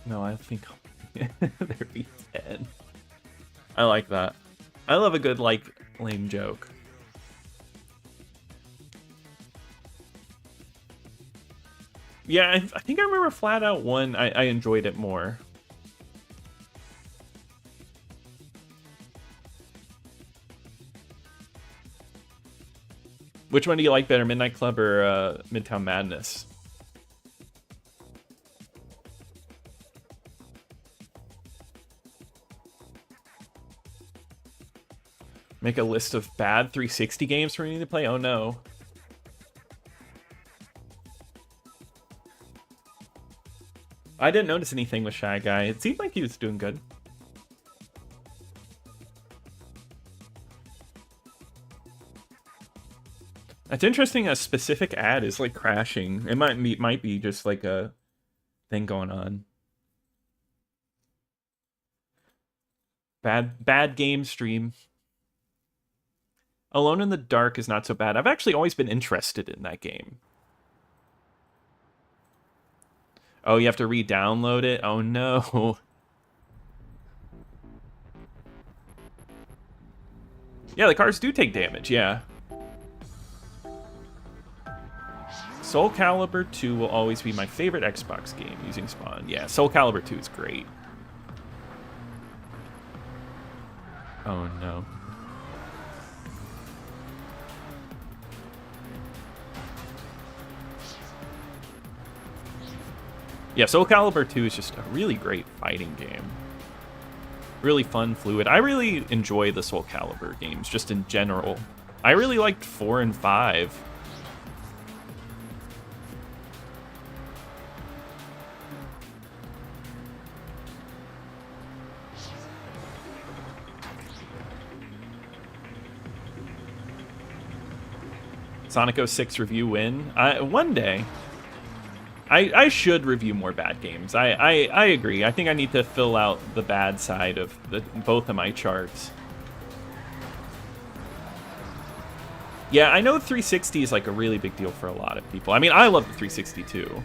[SPEAKER 1] No, I think there be 10. I like that. I love a good, like, lame joke. Yeah, I think I remember Flat Out 1. I enjoyed it more. Which one do you like better, Midnight Club or Midtown Madness? Make a list of bad 360 games for me to play? Oh no. I didn't notice anything with Shy Guy. It seemed like he was doing good. It's interesting a specific ad is like crashing. It might be just like a thing going on. Bad game stream. Alone in the Dark is not so bad. I've actually always been interested in that game. Oh, you have to re-download it? Oh no. Yeah, the cars do take damage, yeah. Soul Calibur 2 will always be my favorite Xbox game using Spawn. Yeah, Soul Calibur 2 is great. Oh no. Yeah, Soul Calibur 2 is just a really great fighting game. Really fun, fluid. I really enjoy the Soul Calibur games, just in general. I really liked 4 and 5. Sonic 06 review win? One day. I should review more bad games. I agree. I think I need to fill out the bad side of both of my charts. Yeah, I know 360 is like a really big deal for a lot of people. I mean, I love the 360 too.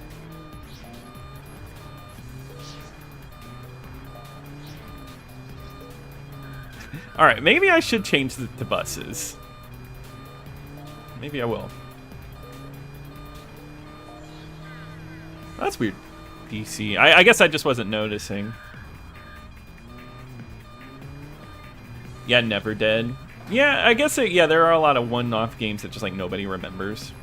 [SPEAKER 1] All right, maybe I should change to buses. Maybe I will. That's weird. PC. I guess I just wasn't noticing. Yeah, Never Dead. Yeah, I guess yeah, there are a lot of one-off games that just like nobody remembers.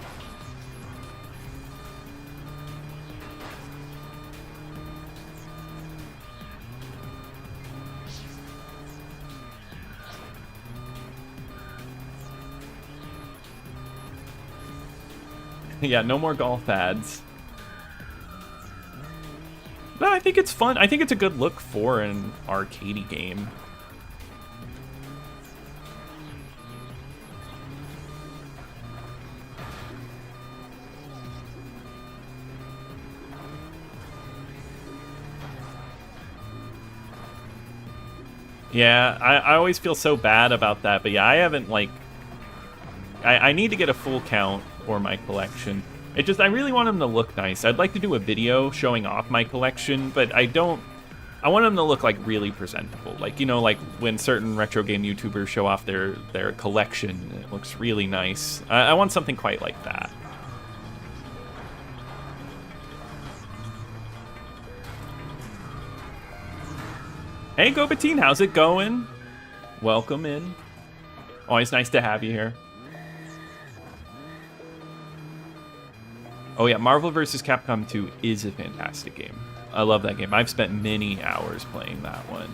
[SPEAKER 1] Yeah, no more golf ads. But I think it's fun. I think it's a good look for an arcadey game. Yeah, I always feel so bad about that, but yeah, I haven't, like... I need to get a full count for my collection. I really want them to look nice. I'd like to do a video showing off my collection, but I want them to look, like, really presentable. Like, you know, like when certain retro game YouTubers show off their collection, it looks really nice. I want something quite like that. Hey, Gobatine, how's it going? Welcome in. Always nice to have you here. Oh yeah, Marvel vs. Capcom 2 is a fantastic game. I love that game. I've spent many hours playing that one.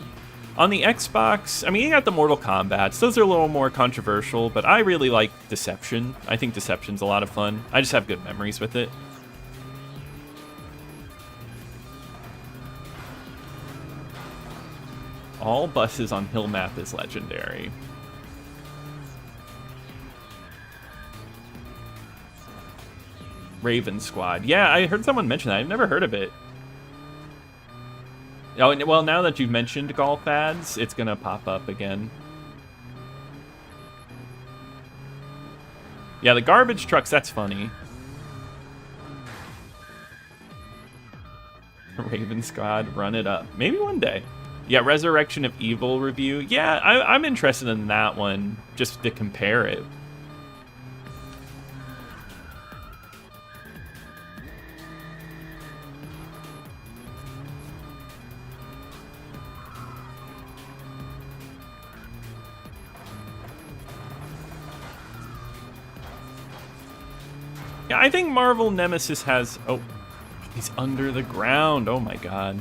[SPEAKER 1] On the Xbox, I mean, you got the Mortal Kombats. Those are a little more controversial, but I really like Deception. I think Deception's a lot of fun. I just have good memories with it. All buses on Hill Map is legendary. Raven Squad. Yeah, I heard someone mention that. I've never heard of it. Oh, well, now that you've mentioned golf ads, it's gonna pop up again. Yeah, the garbage trucks, that's funny. Raven Squad, run it up. Maybe one day. Yeah, Resurrection of Evil review. Yeah, I'm interested in that one, just to compare it. Yeah, I think Marvel Nemesis has... Oh, he's under the ground. Oh my god.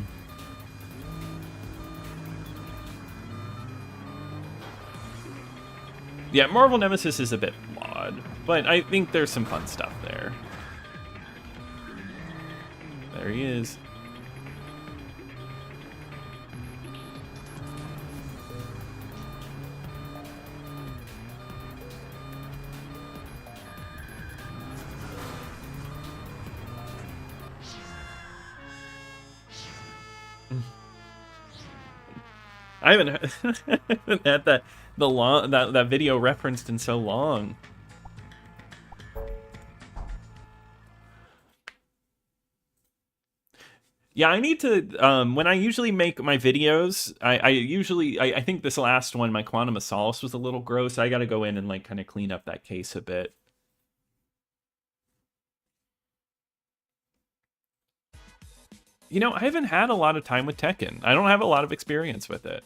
[SPEAKER 1] Yeah, Marvel Nemesis is a bit flawed, but I think there's some fun stuff there. There he is. I haven't had that video referenced in so long. Yeah, I need to, when I usually make my videos, I think this last one, my Quantum of Solace was a little gross. I gotta go in and like kind of clean up that case a bit. You know, I haven't had a lot of time with Tekken. I don't have a lot of experience with it.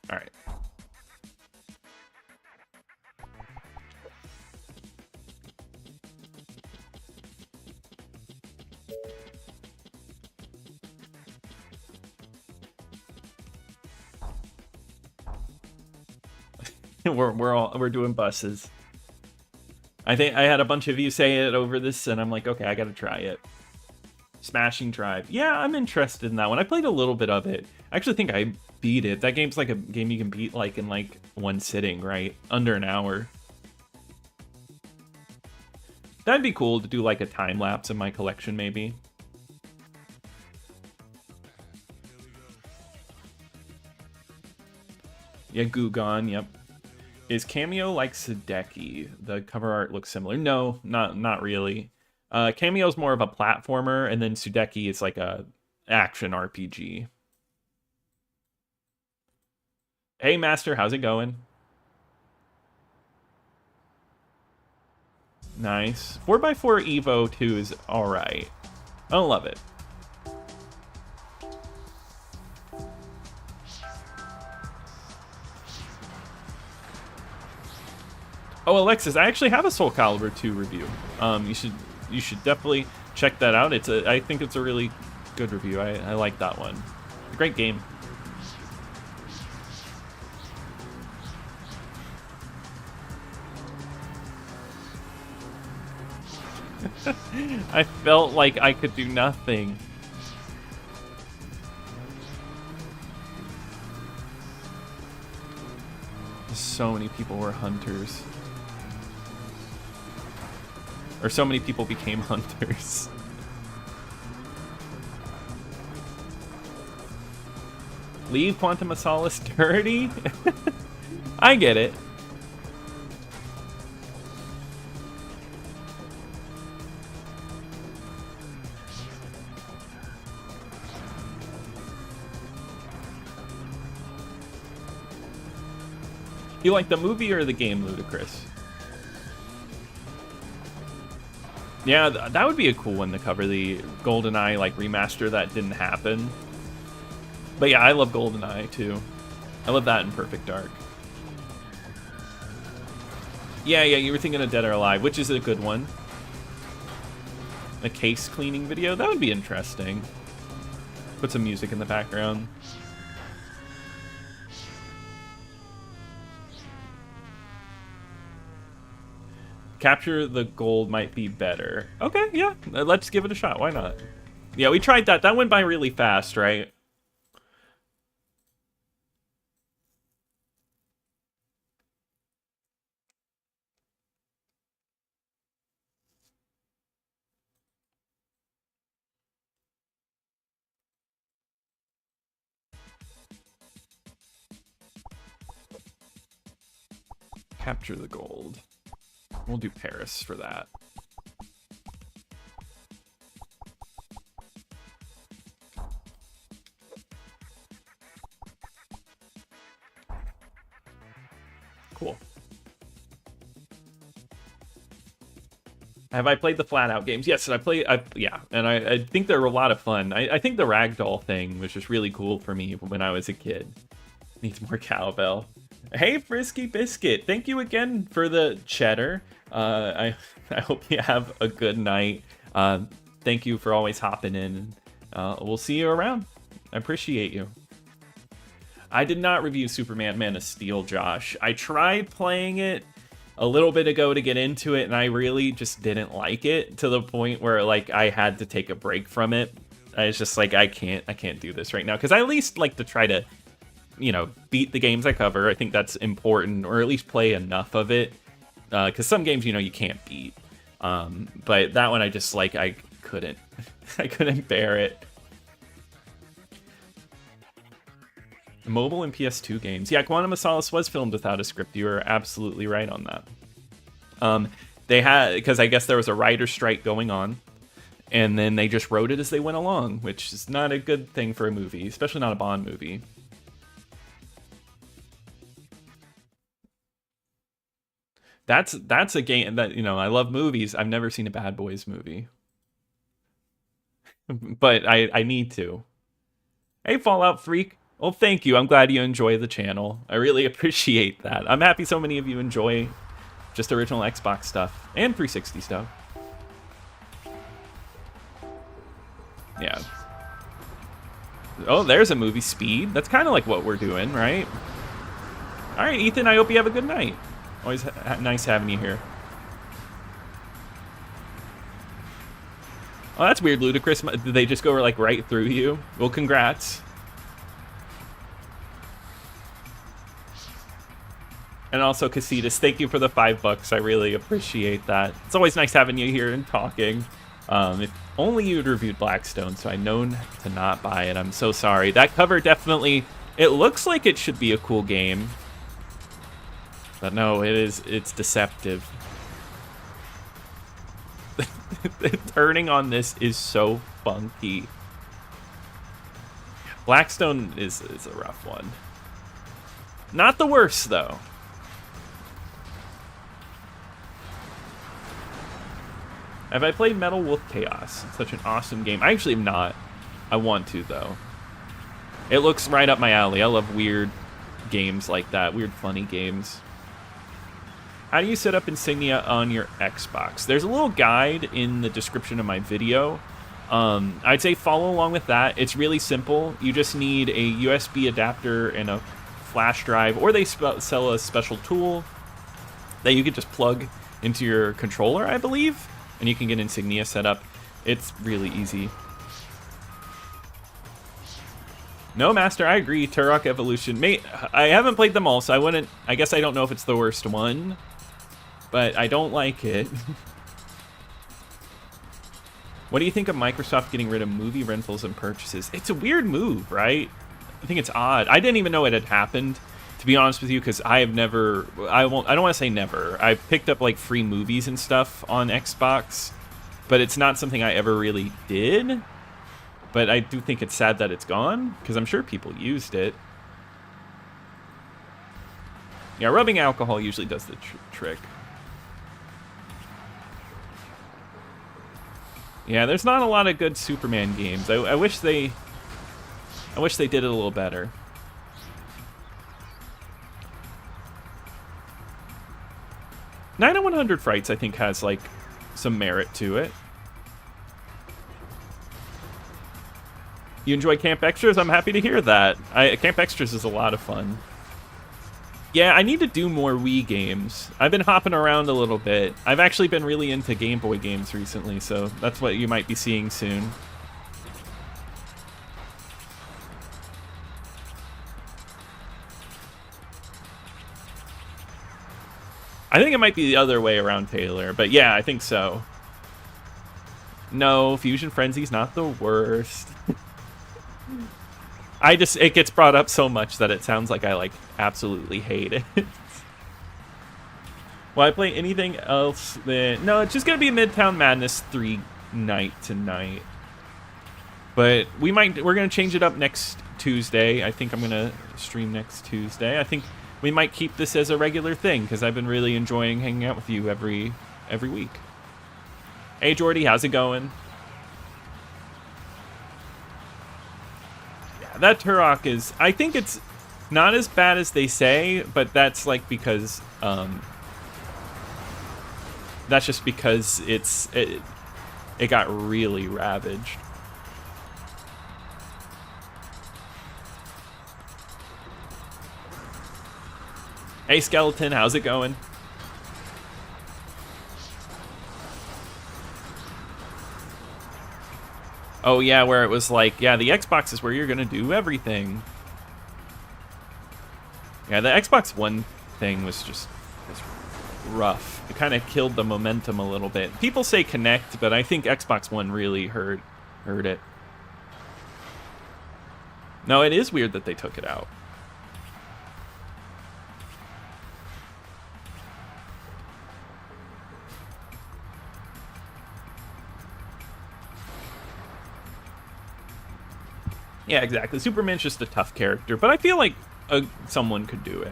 [SPEAKER 1] All right. we're doing buses. I think I had a bunch of you say it over this, and I'm like, okay, I gotta try it. Smashing Drive. Yeah, I'm interested in that one. I played a little bit of it. I actually think I beat it. That game's like a game you can beat like in like one sitting, right? Under an hour. That'd be cool to do like a time lapse in my collection, maybe. Yeah, Gugon, yep. Is Cameo like Sadeki? The cover art looks similar. No, not really. Cameo's more of a platformer, and then Sudeki is like a action RPG. Hey, Master, how's it going? Nice. 4x4 Evo 2 is alright. I don't love it. Oh, Alexis, I actually have a Soul Calibur 2 review. You should definitely check that out. I think it's a really good review. I like that one. Great game. I felt like I could do nothing. So many people were hunters. Or so many people became hunters. Leave Quantum of Solace dirty? I get it. You like the movie or the game, Ludicrous? Yeah, that would be a cool one to cover, the GoldenEye like remaster that didn't happen. But yeah, I love GoldenEye too. I love that in Perfect Dark. Yeah, you were thinking of Dead or Alive, which is a good one. A case cleaning video, that would be interesting. Put some music in the background. Capture the gold might be better. Okay, yeah, let's give it a shot. Why not? Yeah, we tried that. That went by really fast, right? Capture the gold. We'll do Paris for that. Cool. Have I played the Flat Out games? Yes, yeah, and I think they were a lot of fun. I think the Ragdoll thing was just really cool for me when I was a kid. Needs more cowbell. Hey, Frisky Biscuit, thank you again for the cheddar. I hope you have a good night. Thank you for always hopping in. We'll see you around. I appreciate you. I did not review Superman Man of Steel, Josh. I tried playing it a little bit ago to get into it, and I really just didn't like it, to the point where like I had to take a break from it. I was just like, I can't do this right now, because I at least like to try to, you know, beat the games I cover. I think that's important, or at least play enough of it, because some games, you know, you can't beat. But that one I just like, I couldn't I couldn't bear it. Mobile and PS2 games. Yeah, Quantum of Solace was filmed without a script. You were absolutely right on that. They had, because I guess there was a writer's strike going on, and then they just wrote it as they went along, which is not a good thing for a movie, especially not a Bond movie. That's a game that, you know, I love movies. I've never seen a Bad Boys movie. But I need to. Hey, Fallout Freak. Well, thank you. I'm glad you enjoy the channel. I really appreciate that. I'm happy so many of you enjoy just original Xbox stuff and 360 stuff. Yeah. Oh, there's a movie, Speed. That's kind of like what we're doing, right? All right, Ethan, I hope you have a good night. Always nice having you here. Oh, that's weird, Ludicrous. Did they just go like right through you? Well, congrats. And also, Casitas, thank you for the $5. I really appreciate that. It's always nice having you here and talking. If only you'd reviewed Blackstone, so I known to not buy it. I'm so sorry. That cover definitely, it looks like it should be a cool game. But no, it's deceptive. The turning on this is so funky. Blackstone is a rough one. Not the worst, though. Have I played Metal Wolf Chaos? It's such an awesome game. I actually have not. I want to, though. It looks right up my alley. I love weird games like that. Weird, funny games. How do you set up Insignia on your Xbox? There's a little guide in the description of my video. I'd say follow along with that. It's really simple. You just need a USB adapter and a flash drive, or they sell a special tool that you can just plug into your controller, I believe, and you can get Insignia set up. It's really easy. No, Master, I agree. Turok Evolution. I haven't played them all, so I guess I don't know if it's the worst one, but I don't like it. What do you think of Microsoft getting rid of movie rentals and purchases? It's a weird move, right? I think it's odd. I didn't even know it had happened, to be honest with you, because I have never, I don't want to say never. I've picked up like free movies and stuff on Xbox, but it's not something I ever really did. But I do think it's sad that it's gone, because I'm sure people used it. Yeah, rubbing alcohol usually does the trick. Yeah, there's not a lot of good Superman games. I wish they did it a little better. Nine to 100 Frights, I think, has like some merit to it. You enjoy Camp Extras? I'm happy to hear that. Camp Extras is a lot of fun. Yeah, I need to do more Wii games. I've been hopping around a little bit. I've actually been really into Game Boy games recently, so that's what you might be seeing soon. I think it might be the other way around, Taylor, but yeah, I think so. No, Fusion Frenzy's not the worst. It gets brought up so much that it sounds like I, like, absolutely hate it. Will I play anything else then? No, it's just gonna be Midtown Madness 3 night tonight. But we're gonna change it up next Tuesday. I think I'm gonna stream next Tuesday. I think we might keep this as a regular thing, because I've been really enjoying hanging out with you every week. Hey, Jordy, how's it going? Yeah, that Turok is... I think it's not as bad as they say, but that's, like, because... that's just because it got really ravaged. Hey, Skeleton, how's it going? Oh, yeah, where it was like, yeah, the Xbox is where you're going to do everything. Yeah, the Xbox One thing was just rough. It kind of killed the momentum a little bit. People say Kinect, but I think Xbox One really hurt it. No, it is weird that they took it out. Yeah, exactly. Superman's just a tough character, but I feel like someone could do it.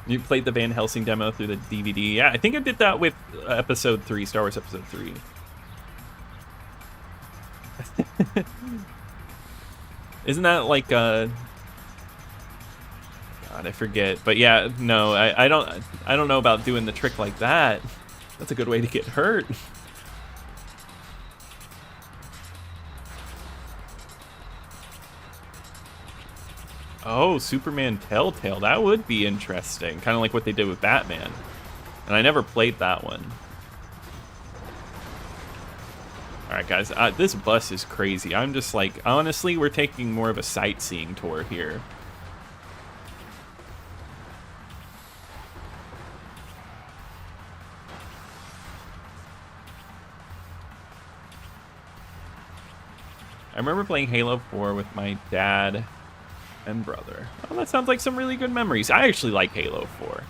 [SPEAKER 1] You played the Van Helsing demo through the DVD. Yeah, I think I did that with Episode 3, Star Wars Episode 3. Isn't that like God, I forget. But yeah, no, I don't know about doing the trick like that. That's a good way to get hurt. Oh, Superman Telltale. That would be interesting. Kind of like what they did with Batman. And I never played that one. Alright, guys. This bus is crazy. I'm just like, honestly, we're taking more of a sightseeing tour here. I remember playing Halo 4 with my dad and brother. Oh, that sounds like some really good memories. I actually like Halo 4.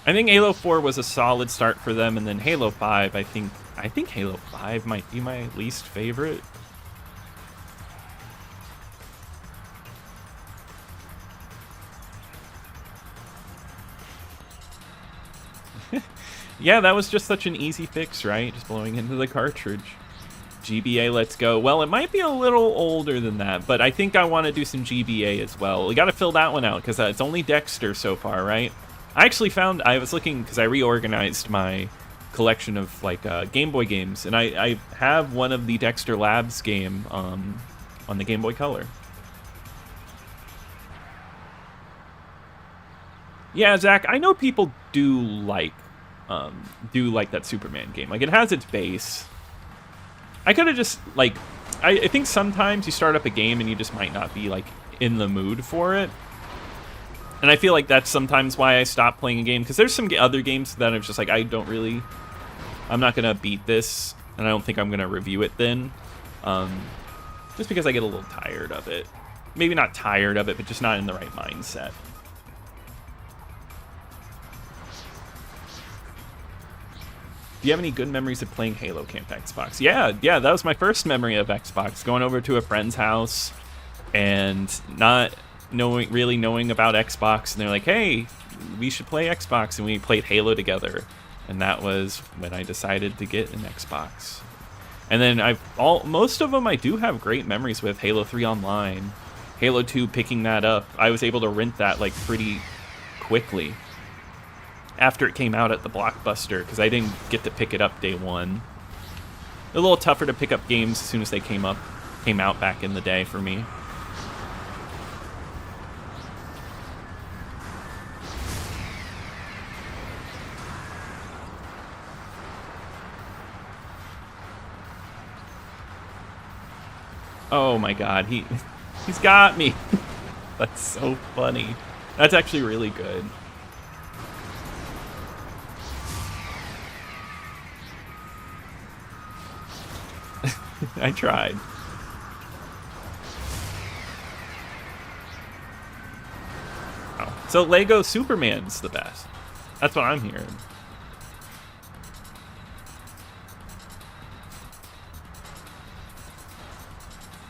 [SPEAKER 1] I think Halo 4 was a solid start for them, and then Halo 5, I think Halo 5 might be my least favorite. Yeah, that was just such an easy fix, right? Just blowing into the cartridge. GBA, let's go. Well, it might be a little older than that, but I think I want to do some GBA as well. We got to fill that one out, because it's only Dexter so far, right? I actually found, I was looking, because I reorganized my collection of, like, Game Boy games, and I have one of the Dexter Labs game on the Game Boy Color. Yeah, Zach, I know people do like that Superman game. Like, it has its base. I could have just, like, I think sometimes you start up a game and you just might not be, like, in the mood for it. And I feel like that's sometimes why I stopped playing a game, because there's some other games that I'm just like, I'm not going to beat this, and I don't think I'm going to review it then. Just because I get a little tired of it. Maybe not tired of it, but just not in the right mindset. Do you have any good memories of playing Halo Camp Xbox? Yeah, that was my first memory of Xbox. Going over to a friend's house and not really knowing about Xbox, and they're like, hey, we should play Xbox, and we played Halo together. And that was when I decided to get an Xbox. And then most of them I do have great memories with. Halo 3 Online, Halo 2 picking that up. I was able to rent that like pretty quickly after it came out at the Blockbuster, because I didn't get to pick it up day one. A little tougher to pick up games as soon as they came out back in the day for me. Oh my god, he's got me. That's so funny. That's actually really good. I tried. Oh. So Lego Superman's the best. That's what I'm hearing.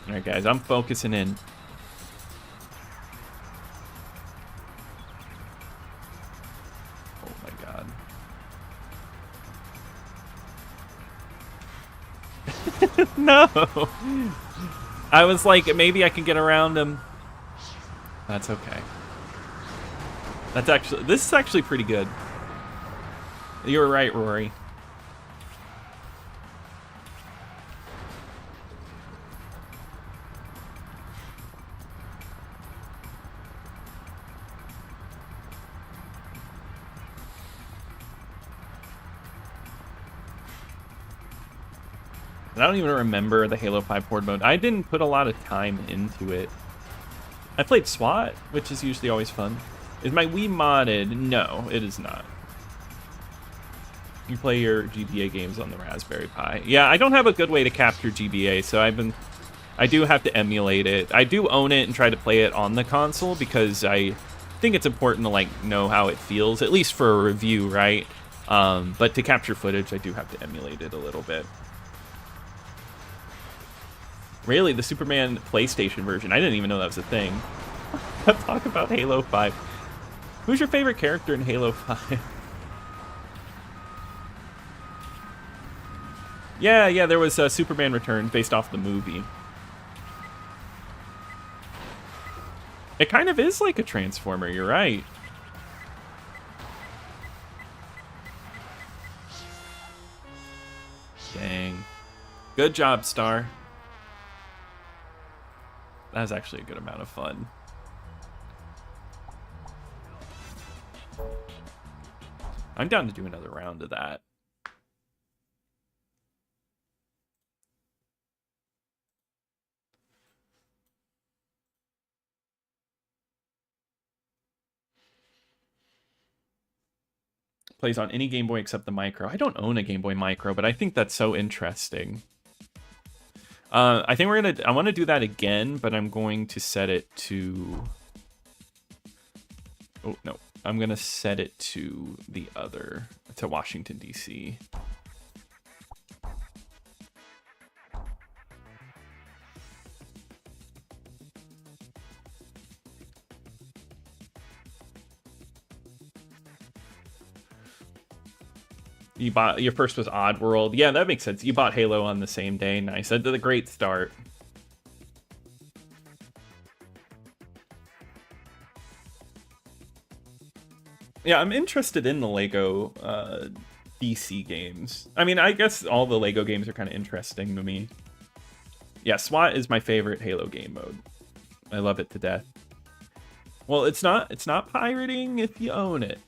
[SPEAKER 1] Alright guys, I'm focusing in. Oh my god. No! I was like, maybe I can get around him. That's okay. This is actually pretty good. You were right, Rory. I don't even remember the Halo 5 Horde mode. I didn't put a lot of time into it. I played SWAT, which is usually always fun. Is my Wii modded? No, it is not. You play your GBA games on the Raspberry Pi. Yeah, I don't have a good way to capture GBA, so I do have to emulate it. I do own it and try to play it on the console because I think it's important to like know how it feels, at least for a review, right? But to capture footage, I do have to emulate it a little bit. Really, the Superman PlayStation version. I didn't even know that was a thing. Talk about Halo 5. Who's your favorite character in Halo 5? Yeah, there was Superman Returns based off the movie. It kind of is like a Transformer, you're right. Dang. Good job, Star. That was actually a good amount of fun. I'm down to do another round of that. Plays on any Game Boy except the Micro. I don't own a Game Boy Micro, but I think that's so interesting. I think I want to do that again, but I'm going to set it to... Oh, no. I'm going to set it to the other, to Washington, D.C. You bought, your first was Oddworld. Yeah, that makes sense. You bought Halo on the same day. Nice. That did a great start. Yeah, I'm interested in the Lego DC games. I mean, I guess all the Lego games are kind of interesting to me. Yeah, SWAT is my favorite Halo game mode. I love it to death. Well, it's not pirating if you own it.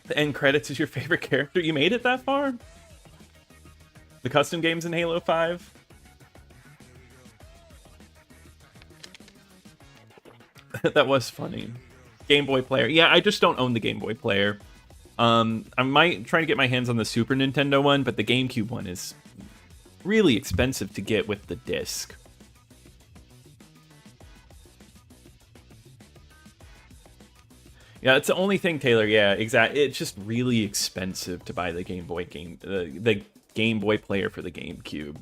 [SPEAKER 1] The end credits is your favorite character? You made it that far? The custom games in Halo 5? That was funny. Game Boy Player. Yeah, I just don't own the Game Boy Player. I might try to get my hands on the Super Nintendo one, but the GameCube one is really expensive to get with the disc. Yeah, it's the only thing, Taylor. Yeah, exactly. It's just really expensive to buy the Game Boy Player for the GameCube.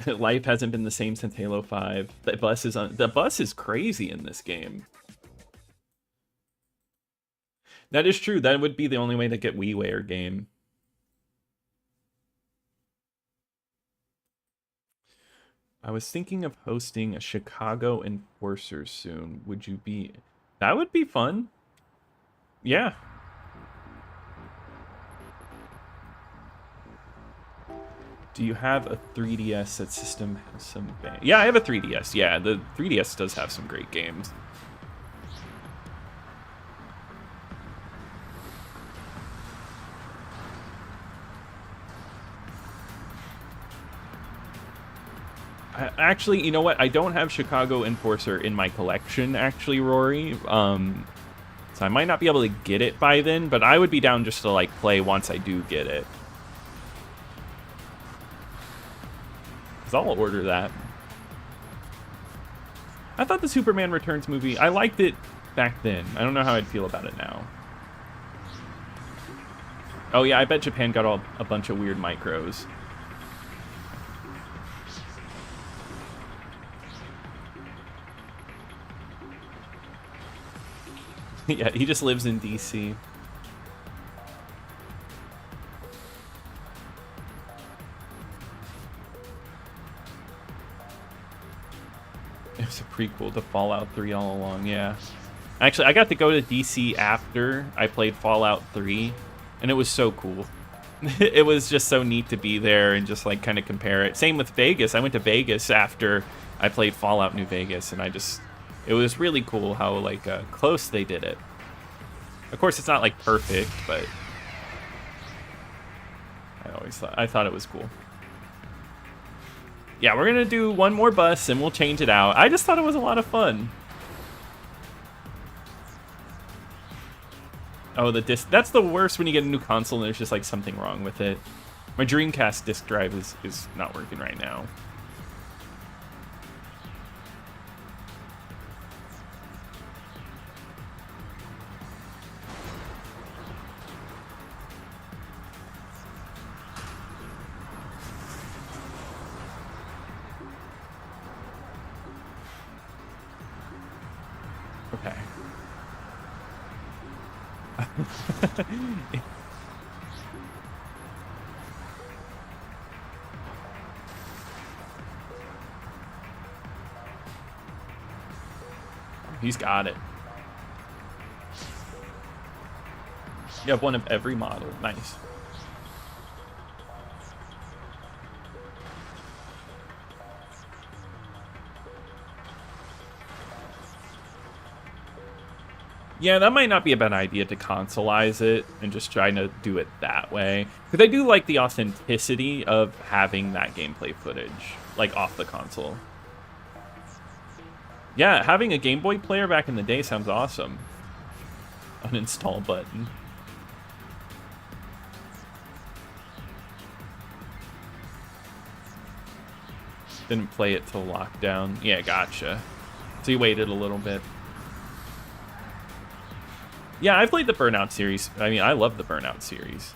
[SPEAKER 1] Life hasn't been the same since Halo 5. The bus is crazy in this game. That is true. That would be the only way to get WiiWare game. I was thinking of hosting a Chicago Enforcer soon. Would you be... That would be fun. Yeah. Do you have a 3DS that system has some... Yeah, I have a 3DS. Yeah, the 3DS does have some great games. Actually, you know what? I don't have Chicago Enforcer in my collection, actually, Rory. So I might not be able to get it by then, but I would be down just to, like, play once I do get it. Because I'll order that. I thought the Superman Returns movie, I liked it back then. I don't know how I'd feel about it now. Oh, yeah, I bet Japan got a bunch of weird micros. Yeah, he just lives in DC. It was a prequel to Fallout 3 all along, yeah. Actually, I got to go to DC after I played Fallout 3, and it was so cool. It was just so neat to be there and just, like, kind of compare it. Same with Vegas. I went to Vegas after I played Fallout New Vegas, and it was really cool how, like, close they did it. Of course, it's not, like, perfect, but I thought it was cool. Yeah, we're gonna do one more bus, and we'll change it out. I just thought it was a lot of fun. Oh, the disc. That's the worst when you get a new console and there's just, like, something wrong with it. My Dreamcast disc drive is not working right now. Okay. He's got it. You have one of every model. Nice. Yeah, that might not be a bad idea to consoleize it and just try to do it that way. Because I do like the authenticity of having that gameplay footage, like, off the console. Yeah, having a Game Boy player back in the day sounds awesome. Uninstall button. Didn't play it till lockdown. Yeah, gotcha. So you waited a little bit. Yeah, I played the Burnout series. I mean, I love the Burnout series.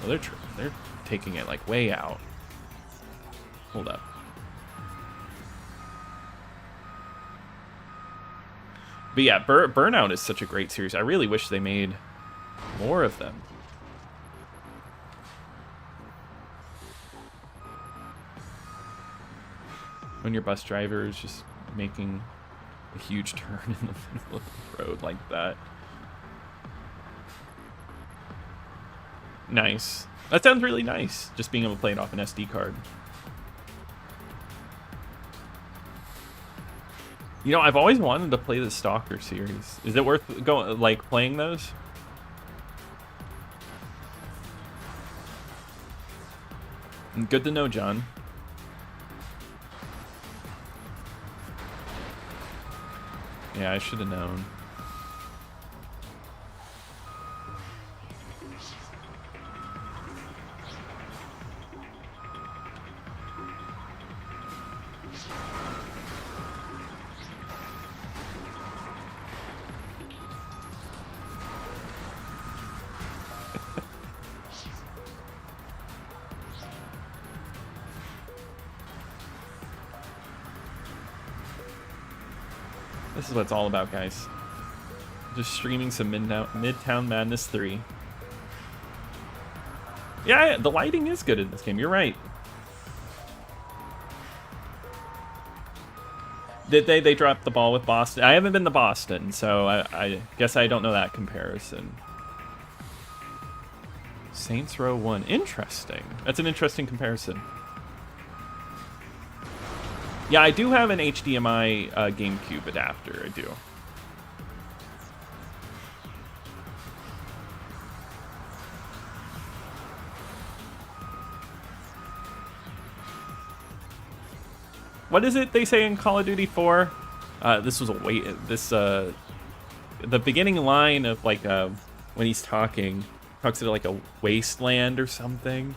[SPEAKER 1] Well, they're taking it, like, way out. Hold up. But yeah, Burnout is such a great series. I really wish they made more of them. When your bus driver is just making a huge turn in the middle of the road like that. Nice. That sounds really nice, just being able to play it off an SD card. You know, I've always wanted to play the Stalker series. Is it worth playing those? Good to know, John. Yeah, I should have known. This is what it's all about, guys. Just streaming some Midtown Madness 3. Yeah, the lighting is good in this game. You're right. Did they dropped the ball with Boston? I haven't been to Boston, so I guess I don't know that comparison. Saints Row 1. Interesting. That's an interesting comparison. Yeah, I do have an HDMI GameCube adapter. I do. What is it they say in Call of Duty 4? This was the beginning line of like when he's talking, talks to like a wasteland or something.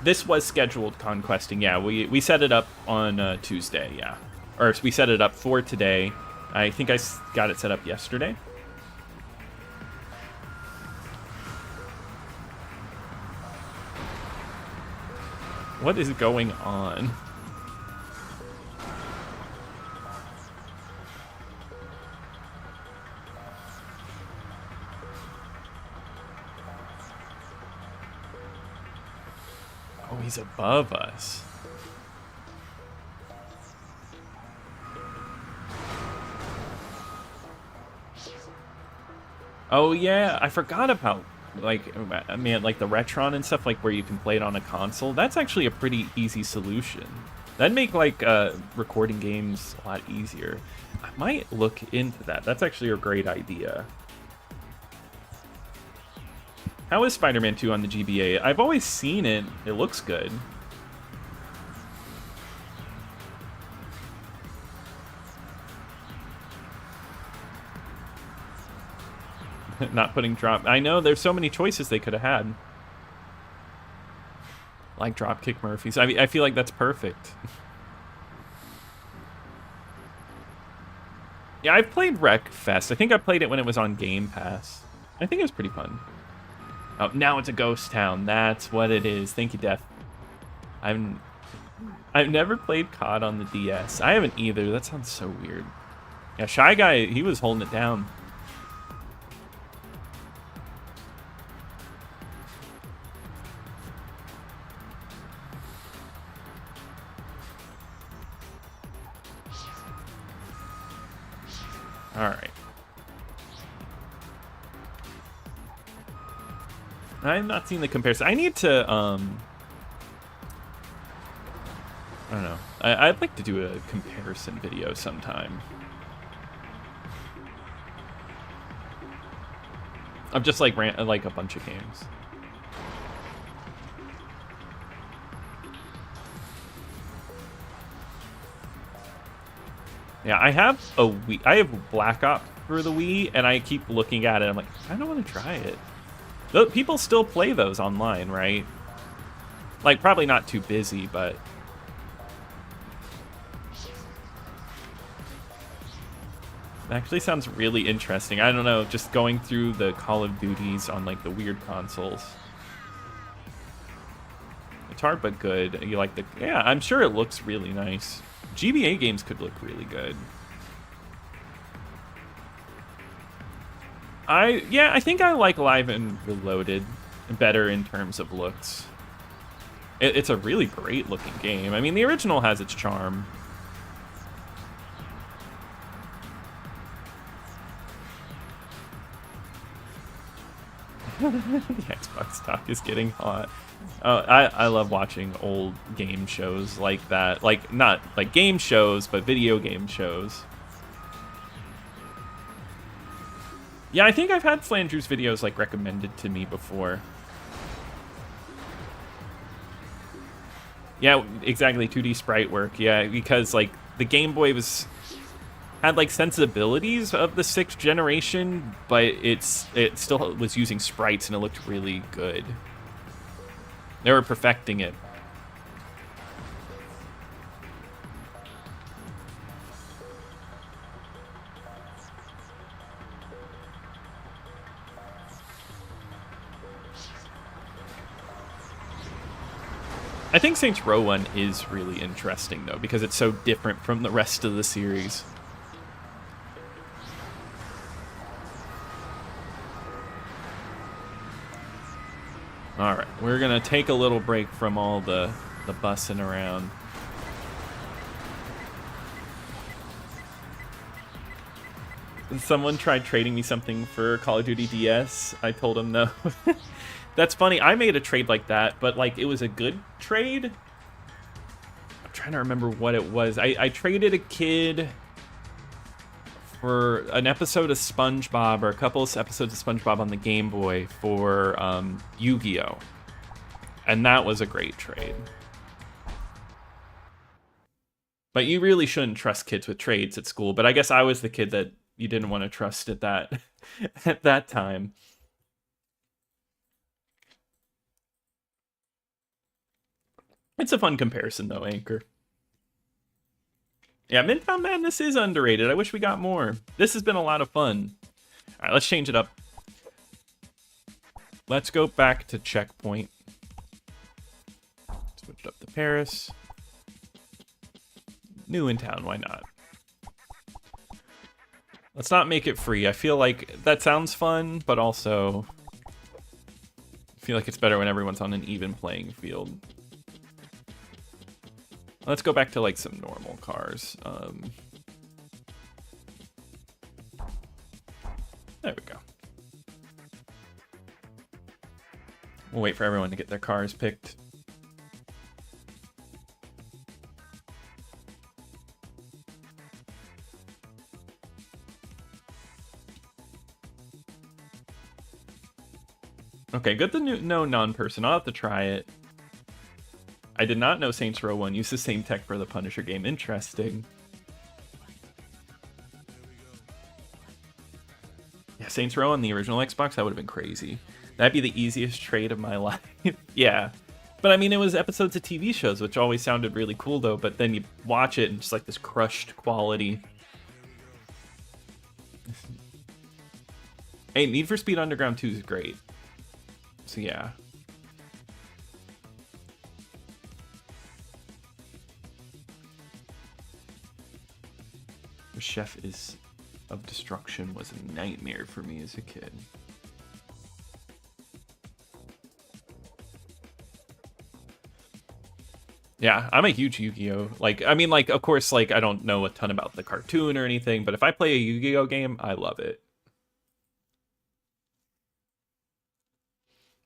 [SPEAKER 1] This was scheduled conquesting. Yeah, we set it up on Tuesday. Yeah, or we set it up for today. I think I got it set up yesterday. What is going on? Oh, he's above us. Oh yeah, I forgot about like I mean like the Retron and stuff, like where you can play it on a console. That's actually a pretty easy solution. That'd make like recording games a lot easier. I might look into that. That's actually a great idea. How is Spider-Man 2 on the GBA? I've always seen it. It looks good. Not putting drop. I know there's so many choices they could have had. Like Dropkick Murphys. I feel like that's perfect. Yeah, I've played Wreckfest. I think I played it when it was on Game Pass. I think it was pretty fun. Oh, now it's a ghost town. That's what it is. Thank you, Death. I've never played COD on the DS. I haven't either. That sounds so weird. Yeah, Shy Guy, he was holding it down. All right. I've not seen the comparison. I need to, I don't know. I'd like to do a comparison video sometime. Of just like a bunch of games. Yeah, I have Black Ops for the Wii, and I keep looking at it. I'm like, I don't want to try it. People still play those online, right? Like, probably not too busy, but... It actually sounds really interesting. I don't know, just going through the Call of Duties on, like, the weird consoles. It's hard, but good. You like the... Yeah, I'm sure it looks really nice. GBA games could look really good. I think I like Live and Reloaded better in terms of looks. It's a really great looking game. I mean, the original has its charm. The Xbox talk is getting hot. Oh, I love watching old game shows like that. Like, not like game shows, but video game shows. Yeah, I think I've had Flandrews videos like recommended to me before. Yeah, exactly, 2D sprite work. Yeah, because like the Game Boy had like sensibilities of the 6th generation, but it still was using sprites and it looked really good. They were perfecting it. I think Saints Row 1 is really interesting, though, because it's so different from the rest of the series. All right, we're going to take a little break from all the bussing around. Someone tried trading me something for Call of Duty DS. I told him no. That's funny. I made a trade like that, but like it was a good trade. I'm trying to remember what it was. I traded a kid for an episode of SpongeBob, or a couple of episodes of SpongeBob on the Game Boy for Yu-Gi-Oh! And that was a great trade. But you really shouldn't trust kids with trades at school. But I guess I was the kid that you didn't want to trust at that time. It's a fun comparison, though, Anchor. Yeah, Midtown Madness is underrated. I wish we got more. This has been a lot of fun. All right, let's change it up. Let's go back to Checkpoint. Switch it up to Paris. New in town, why not? Let's not make it free. I feel like that sounds fun, but also I feel like it's better when everyone's on an even playing field. Let's go back to like some normal cars. There we go. We'll wait for everyone to get their cars picked. Okay, good to know non-person. I'll have to try it. I did not know Saints Row 1 used the same tech for the Punisher game. Interesting. Yeah, Saints Row on the original Xbox, that would have been crazy. That'd be the easiest trade of my life. Yeah. But I mean, it was episodes of TV shows, which always sounded really cool, though. But then you watch it and just like this crushed quality. Hey, Need for Speed Underground 2 is great. So yeah. The Chef of Destruction was a nightmare for me as a kid. Yeah, I'm a huge Yu-Gi-Oh! Like, I mean, like, of course, like, I don't know a ton about the cartoon or anything, but if I play a Yu-Gi-Oh! Game, I love it.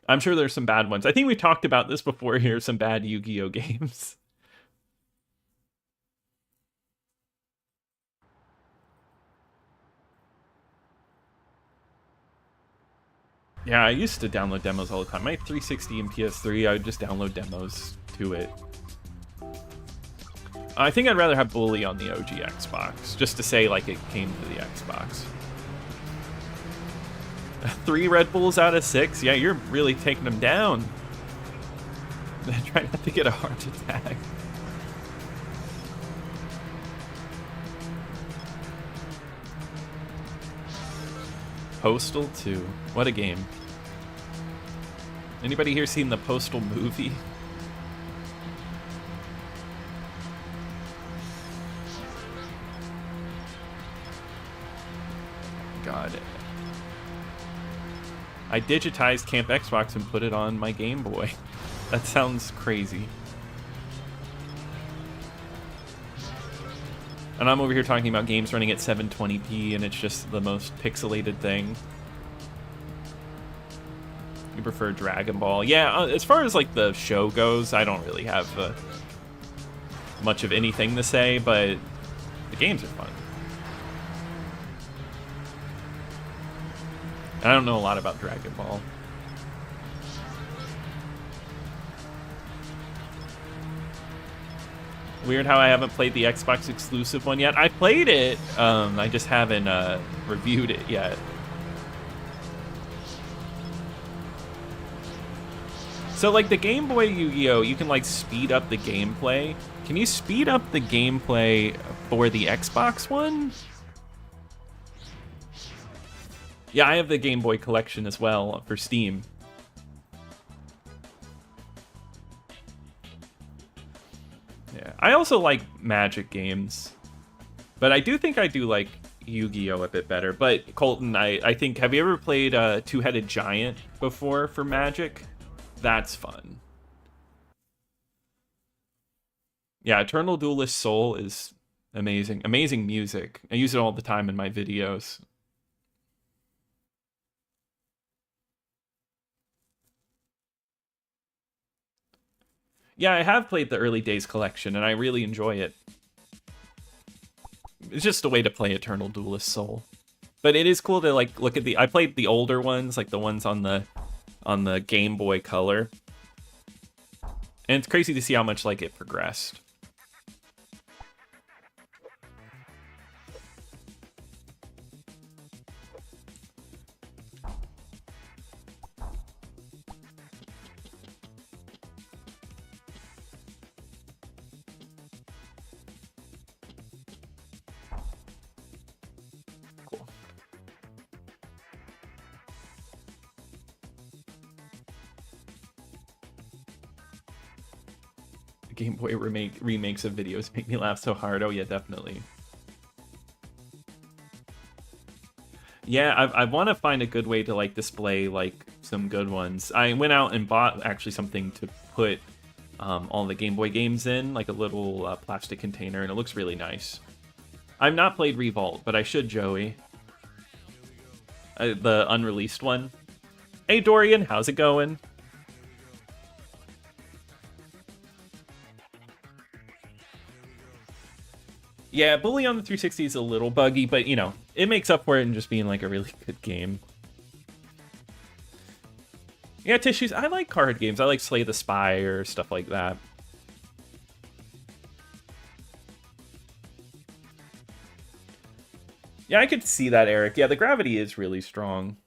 [SPEAKER 1] I'm sure there's some bad ones. I think we talked about this before here, some bad Yu-Gi-Oh! Games. Yeah, I used to download demos all the time. My 360 and PS3, I would just download demos to it. I think I'd rather have Bully on the OG Xbox, just to say, like, it came to the Xbox. 3 Red Bulls out of 6? Yeah, you're really taking them down. Try not to get a heart attack. Postal 2. What a game. Anybody here seen the Postal movie? God. I digitized Camp Xbox and put it on my Game Boy. That sounds crazy. And I'm over here talking about games running at 720p and it's just the most pixelated thing. You prefer Dragon Ball? Yeah, as far as like the show goes, I don't really have much of anything to say, but the games are fun. I don't know a lot about Dragon Ball. Weird how I haven't played the Xbox exclusive one yet. I played it, I just haven't reviewed it yet. So like the Game Boy Yu-Gi-Oh, you can like speed up the gameplay. Can you speed up the gameplay for the Xbox one? Yeah, I have the Game Boy collection as well for Steam. I also like Magic games, but I do think I do like Yu-Gi-Oh! A bit better. But Colton, I think, have you ever played Two-Headed Giant before for Magic? That's fun. Yeah, Eternal Duelist Soul is amazing. Amazing music. I use it all the time in my videos. Yeah, I have played the early days collection, and I really enjoy it. It's just a way to play Eternal Duelist Soul. But it is cool to like look at the. I played the older ones, like the ones on the Game Boy Color, and it's crazy to see how much like it progressed. Game Boy remakes of videos make me laugh so hard. Oh yeah, definitely. Yeah, I want to find a good way to like display like some good ones. I went out and bought actually something to put all the Game Boy games in, like a little plastic container, and it looks really nice. I've not played Revolt, but I should, Joey. The unreleased one. Hey Dorian, how's it going? Yeah, Bully on the 360 is a little buggy, but, you know, it makes up for it in just being, like, a really good game. Yeah, Tissues, I like card games. I like Slay the Spire, stuff like that. Yeah, I could see that, Eric. Yeah, the gravity is really strong.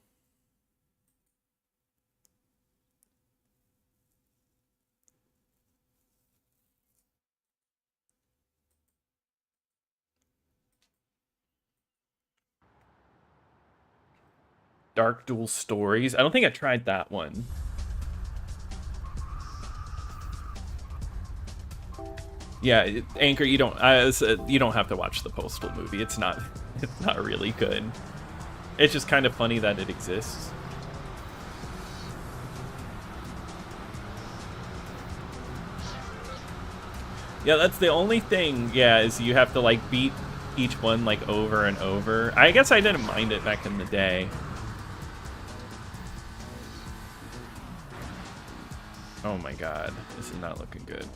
[SPEAKER 1] Dark Duel Stories. I don't think I tried that one. Yeah, Anchor, you don't have to watch the Postal movie. It's not really good. It's just kind of funny that it exists. Yeah, that's the only thing, yeah, is you have to like beat each one like over and over. I guess I didn't mind it back in the day. Oh my god, this is not looking good.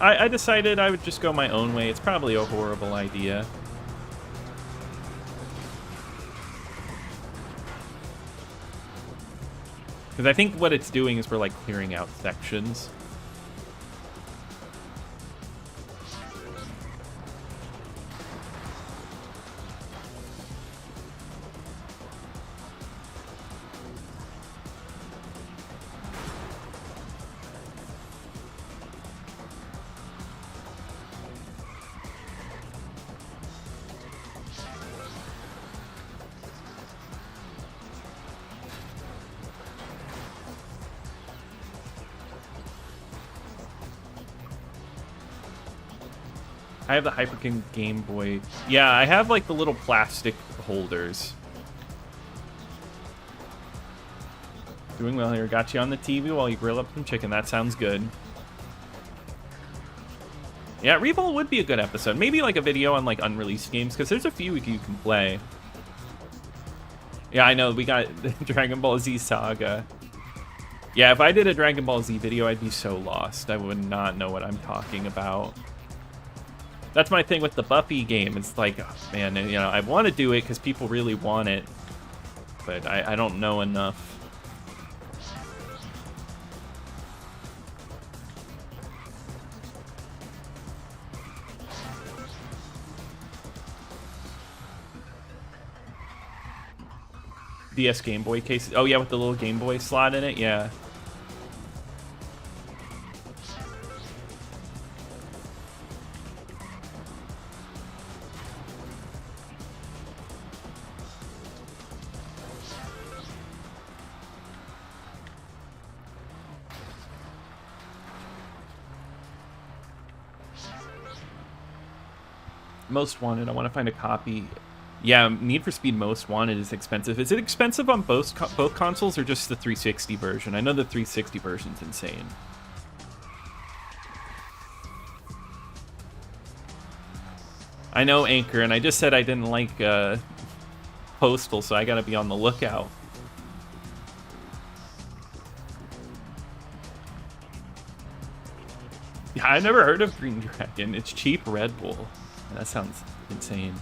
[SPEAKER 1] I decided I would just go my own way. It's probably a horrible idea. Because I think what it's doing is we're like clearing out sections. I have the Hyperkin Game Boy. Yeah, I have like the little plastic holders. Doing well here. Got you on the TV while you grill up some chicken. That sounds good. Yeah, Revolt would be a good episode. Maybe like a video on like unreleased games, because there's a few you can play. Yeah, I know. We got Dragon Ball Z Saga. Yeah, if I did a Dragon Ball Z video, I'd be so lost. I would not know what I'm talking about. That's my thing with the Buffy game. It's like, oh, man, you know, I want to do it because people really want it, but I don't know enough. DS Game Boy case. Oh yeah, with the little Game Boy slot in it. Yeah. Most Wanted. I want to find a copy. Yeah, Need for Speed Most Wanted is expensive. Is it expensive on both consoles or just the 360 version? I know the 360 version's insane. I know, Anchor, and I just said I didn't like Postal, so I gotta be on the lookout. Yeah, I never heard of Green Dragon. It's cheap Red Bull. That sounds insane.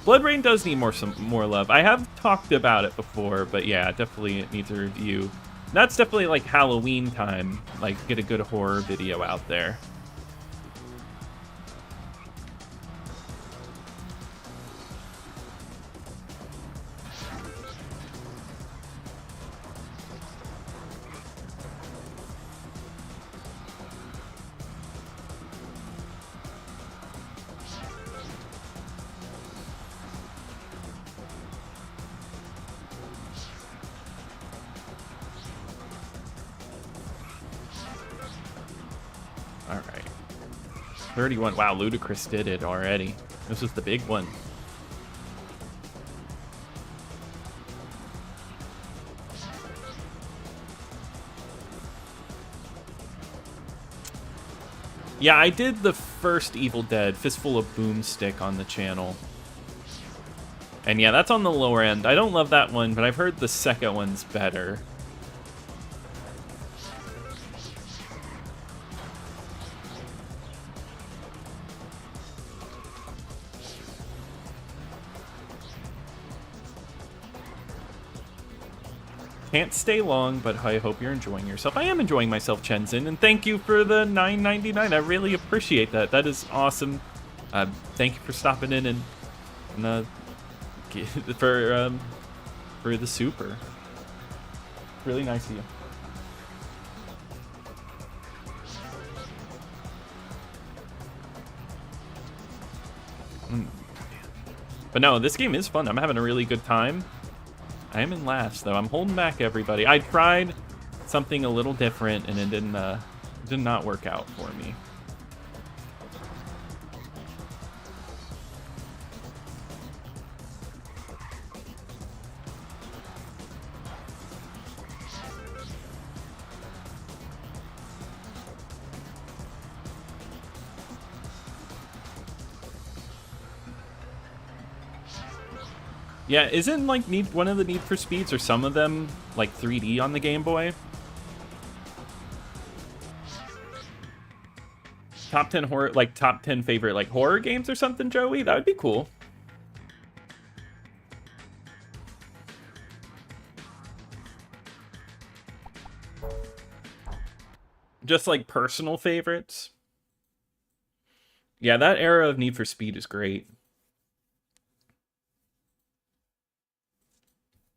[SPEAKER 1] Blood Rain does need more love. I have talked about it before, but yeah, definitely it needs a review. That's definitely like Halloween time. Like, get a good horror video out there. All right. 31. Wow, Ludacris did it already. This was the big one. Yeah, I did the first Evil Dead, Fistful of Boomstick, on the channel. And yeah, that's on the lower end. I don't love that one, but I've heard the second one's better. Can't stay long, but I hope you're enjoying yourself. I am enjoying myself, Chenzen, and thank you for the $9.99. I really appreciate that. That is awesome. Thank you for stopping in and for the super. Really nice of you. But no, this game is fun. I'm having a really good time. I am in last, though. I'm holding back, everybody. I tried something a little different, and it did not work out for me. Yeah, isn't like one of the Need for Speeds, or some of them, like 3D on the Game Boy? Top 10 horror, like top 10 favorite like horror games or something, Joey? That would be cool. Just like personal favorites. Yeah, that era of Need for Speed is great.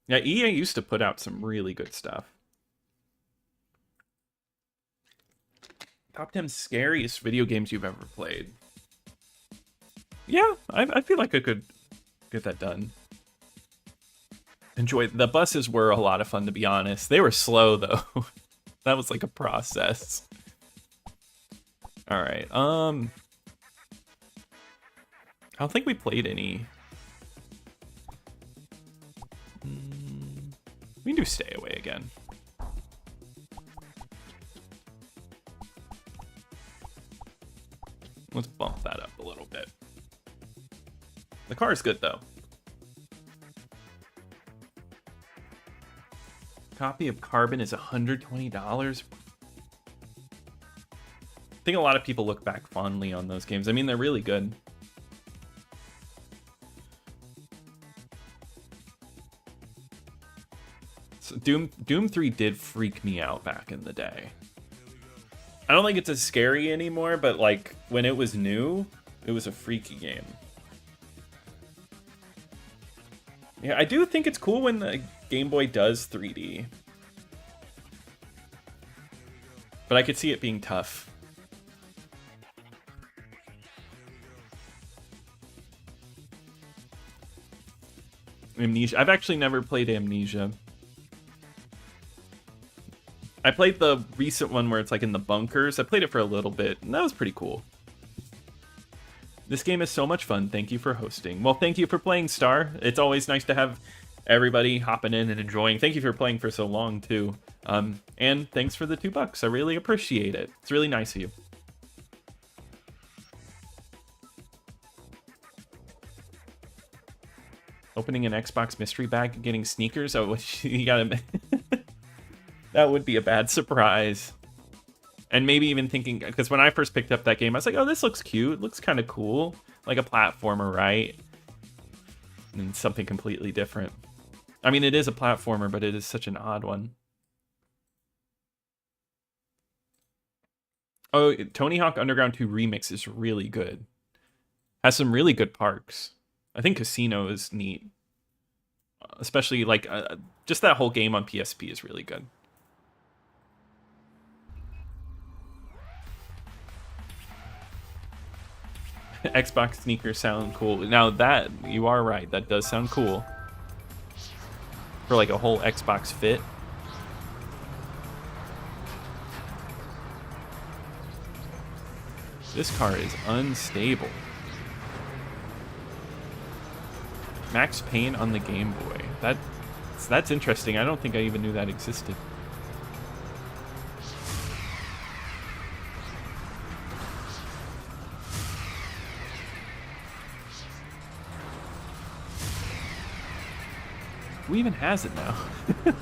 [SPEAKER 1] Yeah, EA used to put out some really good stuff. Top 10 scariest video games you've ever played. Yeah, I feel like I could get that done. Enjoy. The buses were a lot of fun, to be honest. They were slow, though. That was like a process. All right. I don't think we played any. We can do Stay Away again. Let's bump that up a little bit. The car is good, though. Copy of Carbon is $120. I think a lot of people look back fondly on those games. I mean, they're really good. So Doom 3 did freak me out back in the day. I don't think it's as scary anymore, but like when it was new, it was a freaky game. Yeah, I do think it's cool when the Game Boy does 3D. But I could see it being tough. Amnesia. I've actually never played Amnesia. I played the recent one where it's like in the bunkers. I played it for a little bit, and that was pretty cool. This game is so much fun. Thank you for hosting. Well, thank you for playing, Star. It's always nice to have everybody hopping in and enjoying. Thank you for playing for so long, too. And thanks for the $2. I really appreciate it. It's really nice of you. Opening an Xbox mystery bag and getting sneakers? Oh, you gotta... That would be a bad surprise. And maybe even thinking, because when I first picked up that game, I was like, oh, this looks cute. It looks kind of cool. Like a platformer, right? And something completely different. I mean, it is a platformer, but it is such an odd one. Oh, Tony Hawk Underground 2 Remix is really good. Has some really good parks. I think Casino is neat. Especially, like, just that whole game on PSP is really good. Xbox sneakers sound cool. Now that, you are right, that does sound cool. For like a whole Xbox fit. This car is unstable. Max Payne on the Game Boy. That's interesting. I don't think I even knew that existed. Who even has it now? Okay,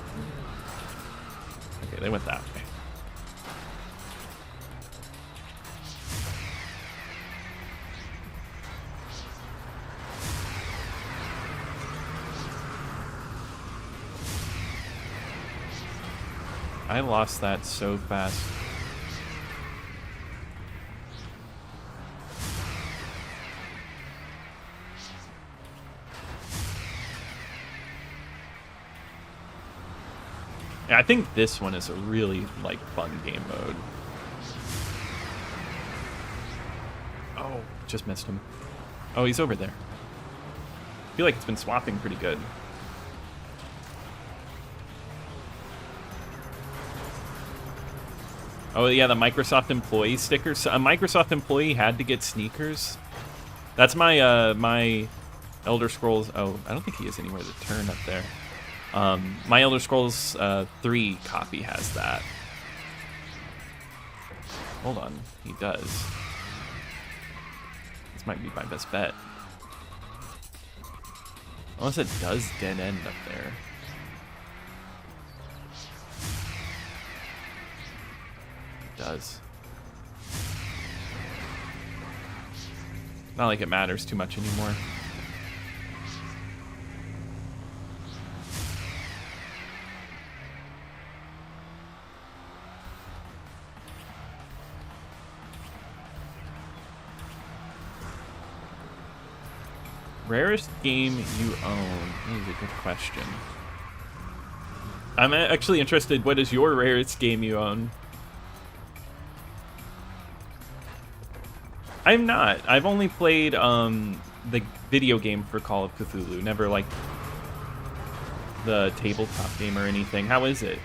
[SPEAKER 1] they went that way. I lost that so fast. Yeah, I think this one is a really, like, fun game mode. Oh, just missed him. Oh, he's over there. I feel like it's been swapping pretty good. Oh, yeah, the Microsoft employee stickers. A Microsoft employee had to get sneakers. That's my, my Elder Scrolls... Oh, I don't think he has anywhere to turn up there. My Elder Scrolls 3 copy has that. Hold on, he does. This might be my best bet. Unless it does dead end up there. It does. Not like it matters too much anymore. Rarest game you own? That is a good question. I'm actually interested, what is your rarest game you own? I'm not. I've only played the video game for Call of Cthulhu, never like the tabletop game or anything. How is it?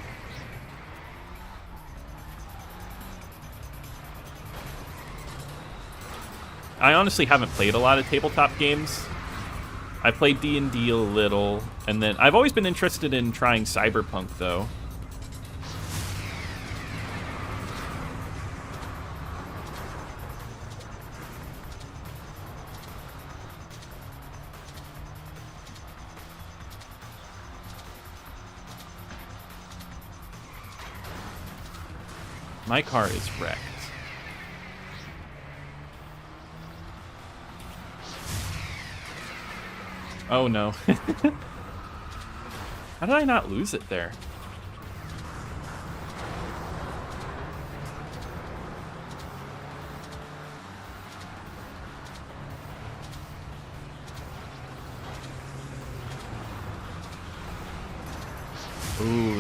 [SPEAKER 1] I honestly haven't played a lot of tabletop games. I played D&D a little, and then I've always been interested in trying Cyberpunk, though. My car is wrecked. Oh no. How did I not lose it there?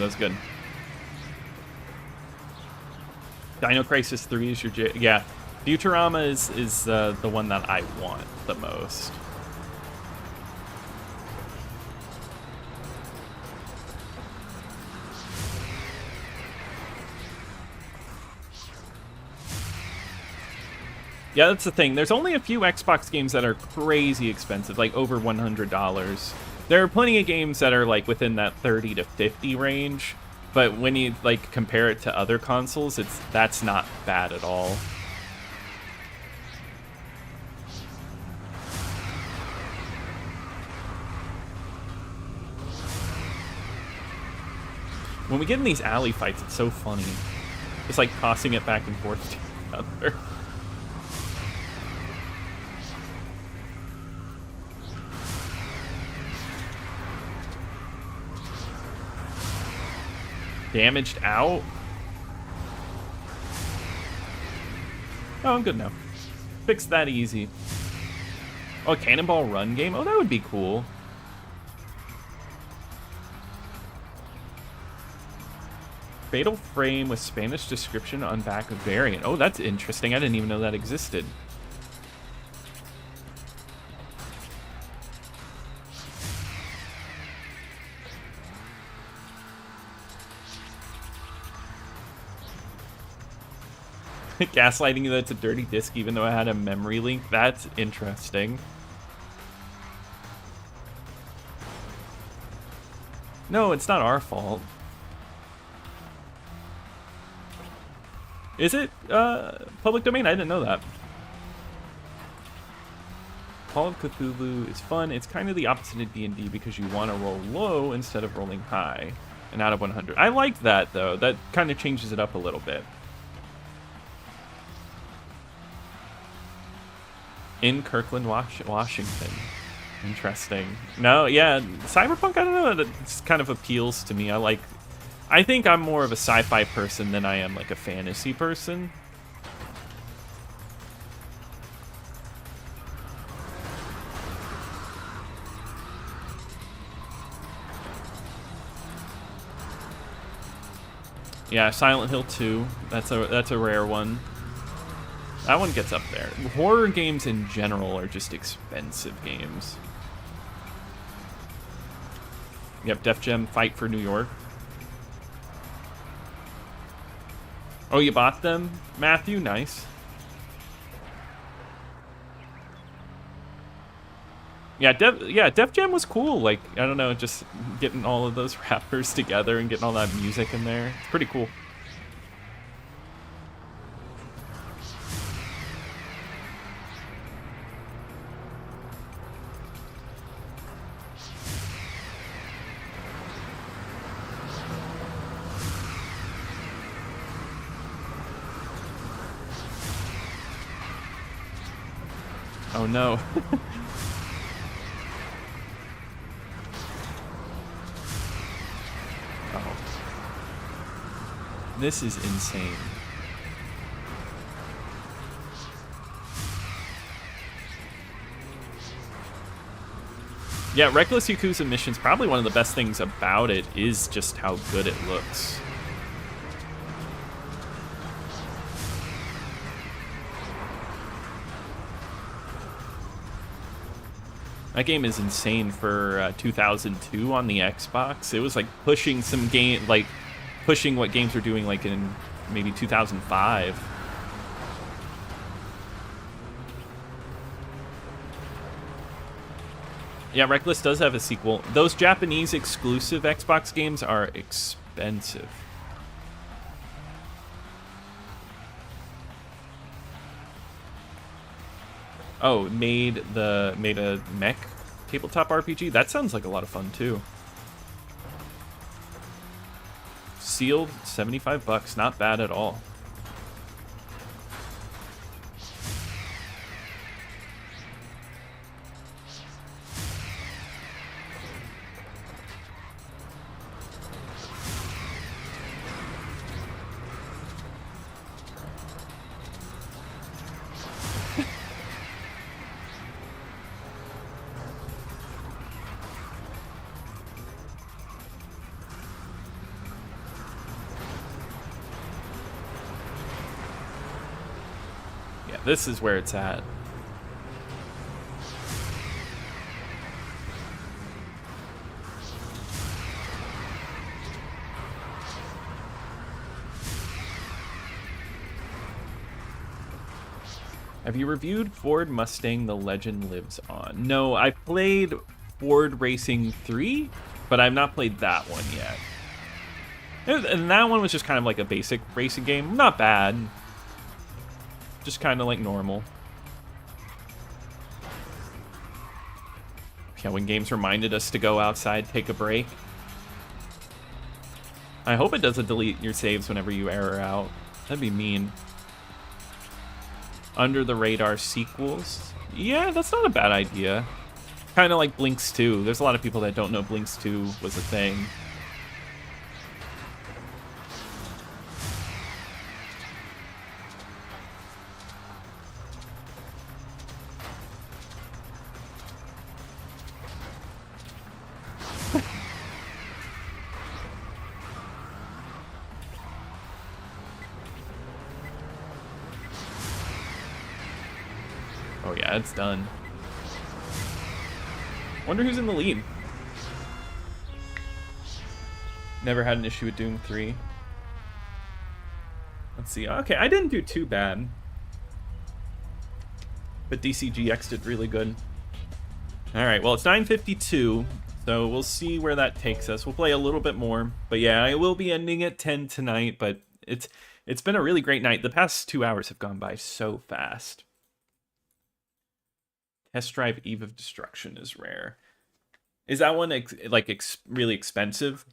[SPEAKER 1] that was good. Dino Crisis 3 is your yeah. Futurama is the one that I want the most. Yeah, that's the thing. There's only a few Xbox games that are crazy expensive, like over $100. There are plenty of games that are like within that 30 to 50 range, but when you like compare it to other consoles, that's not bad at all. When we get in these alley fights, it's so funny. Just like tossing it back and forth to each other. Damaged out? Oh, I'm good now. Fixed that easy. Oh, a Cannonball Run game? Oh, that would be cool. Fatal Frame with Spanish description on back of variant. Oh, that's interesting. I didn't even know that existed. Gaslighting you that it's a dirty disc even though I had a memory link. That's interesting. No, it's not our fault. Is it public domain? I didn't know that. Call of Cthulhu is fun. It's kind of the opposite of D&D because you want to roll low instead of rolling high. And out of 100. I like that, though. That kind of changes it up a little bit. In Kirkland, Washington. Interesting. No, yeah, Cyberpunk, I don't know, it kind of appeals to me. I think I'm more of a sci-fi person than I am like a fantasy person. Yeah, Silent Hill 2, that's a rare one. That one gets up there. Horror games in general are just expensive games. Yep, Def Jam Fight for New York. Oh, you bought them, Matthew? Nice. Yeah, Def Jam was cool. Like, I don't know, just getting all of those rappers together and getting all that music in there. It's pretty cool. Oh no. Oh. This is insane. Yeah, Reckless Yakuza Missions, probably one of the best things about it is just how good it looks. That game is insane for 2002 on the Xbox. It was like pushing pushing what games were doing like in maybe 2005. Yeah, Reckless does have a sequel. Those Japanese exclusive Xbox games are expensive. Oh, made a mech tabletop RPG? That sounds like a lot of fun too. Sealed, $75, not bad at all. This is where it's at. Have you reviewed Ford Mustang The Legend Lives On? No, I played Ford Racing 3, but I've not played that one yet. And that one was just kind of like a basic racing game. Not bad. Just kind of like normal. Yeah, when games reminded us to go outside, take a break. I hope it doesn't delete your saves whenever you error out. That'd be mean. Under the radar sequels. Yeah, that's not a bad idea. Kind of like Blinks 2. There's a lot of people that don't know Blinks 2 was a thing. Oh yeah, it's done. Wonder who's in the lead. Never had an issue with Doom 3. Let's see. Okay, I didn't do too bad. But DCGX did really good. Alright, well, it's 9:52, so we'll see where that takes us. We'll play a little bit more. But yeah, I will be ending at 10 tonight, but it's been a really great night. The past 2 hours have gone by so fast. Test Drive Eve of Destruction is rare. Is that one really expensive?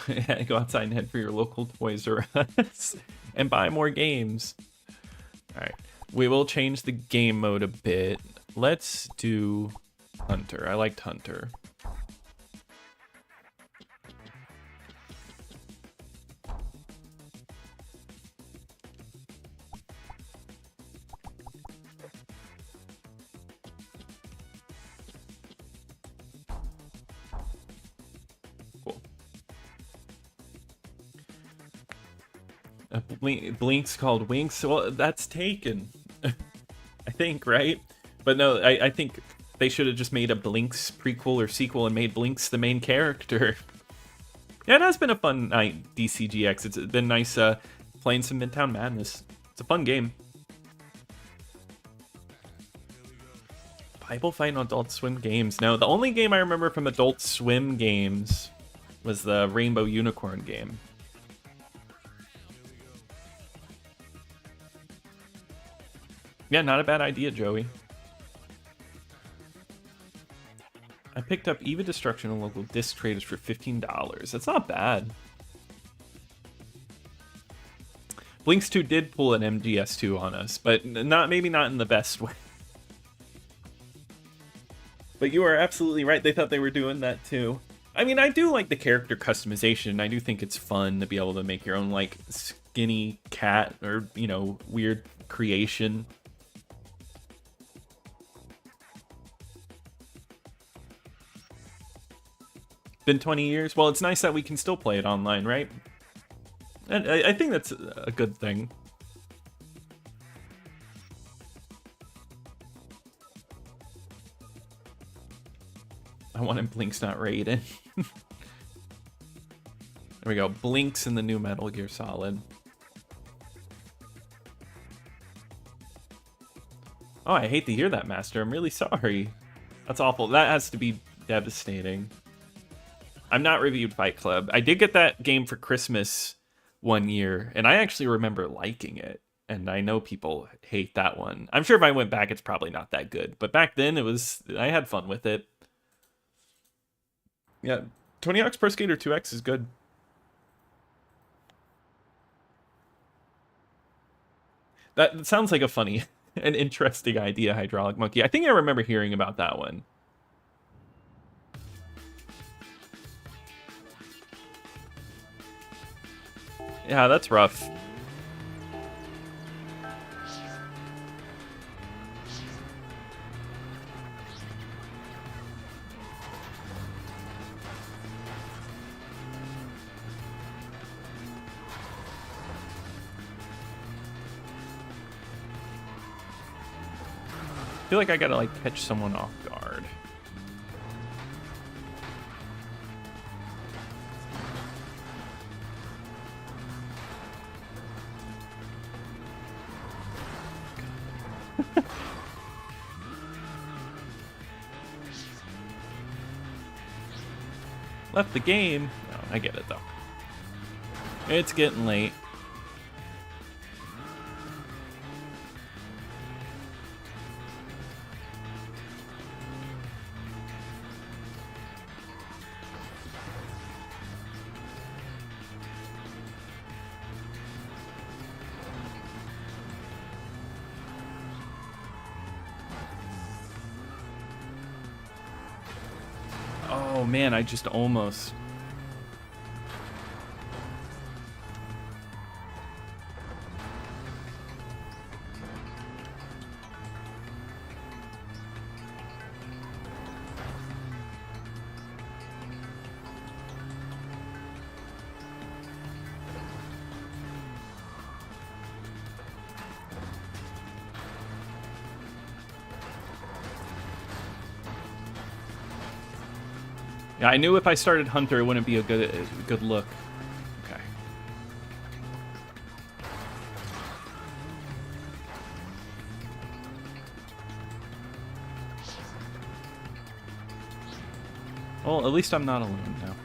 [SPEAKER 1] Yeah, go outside and head for your local Toys R Us and buy more games. All right, we will change the game mode a bit. Let's do Hunter. I liked Hunter. Blink's called Winks. Well, that's taken. I think, right? But no, I think they should have just made a Blinks prequel or sequel and made Blinks the main character. Yeah, it has been a fun night, DCGX. It's been nice playing some Midtown Madness. It's a fun game. Bible Fight on Adult Swim games. No, the only game I remember from Adult Swim games was the Rainbow Unicorn game. Yeah, not a bad idea, Joey. I picked up Eve of Destruction on local disc traders for $15. That's not bad. Blinks 2 did pull an MGS2 on us, but maybe not in the best way. But you are absolutely right. They thought they were doing that too. I mean, I do like the character customization. I do think it's fun to be able to make your own, like, skinny cat or, you know, weird creation. Been 20 years? Well, it's nice that we can still play it online, right? And I think that's a good thing. I wanted Blinks, not Raiden. There we go. Blinks in the new Metal Gear Solid. Oh, I hate to hear that, Master. I'm really sorry. That's awful. That has to be devastating. I'm not reviewed Fight Club. I did get that game for Christmas one year, and I actually remember liking it. And I know people hate that one. I'm sure if I went back, it's probably not that good. But back then, I had fun with it. Yeah, Tony Hawk's Pro Skater 2X is good. That sounds like a funny and interesting idea, Hydraulic Monkey. I think I remember hearing about that one. Yeah, that's rough. feel like I gotta like catch someone off guard. Left the game. No, I get it though. It's getting late. Oh man, I just almost. Yeah, I knew if I started Hunter, it wouldn't be a good look. Okay. Well, at least I'm not alone now.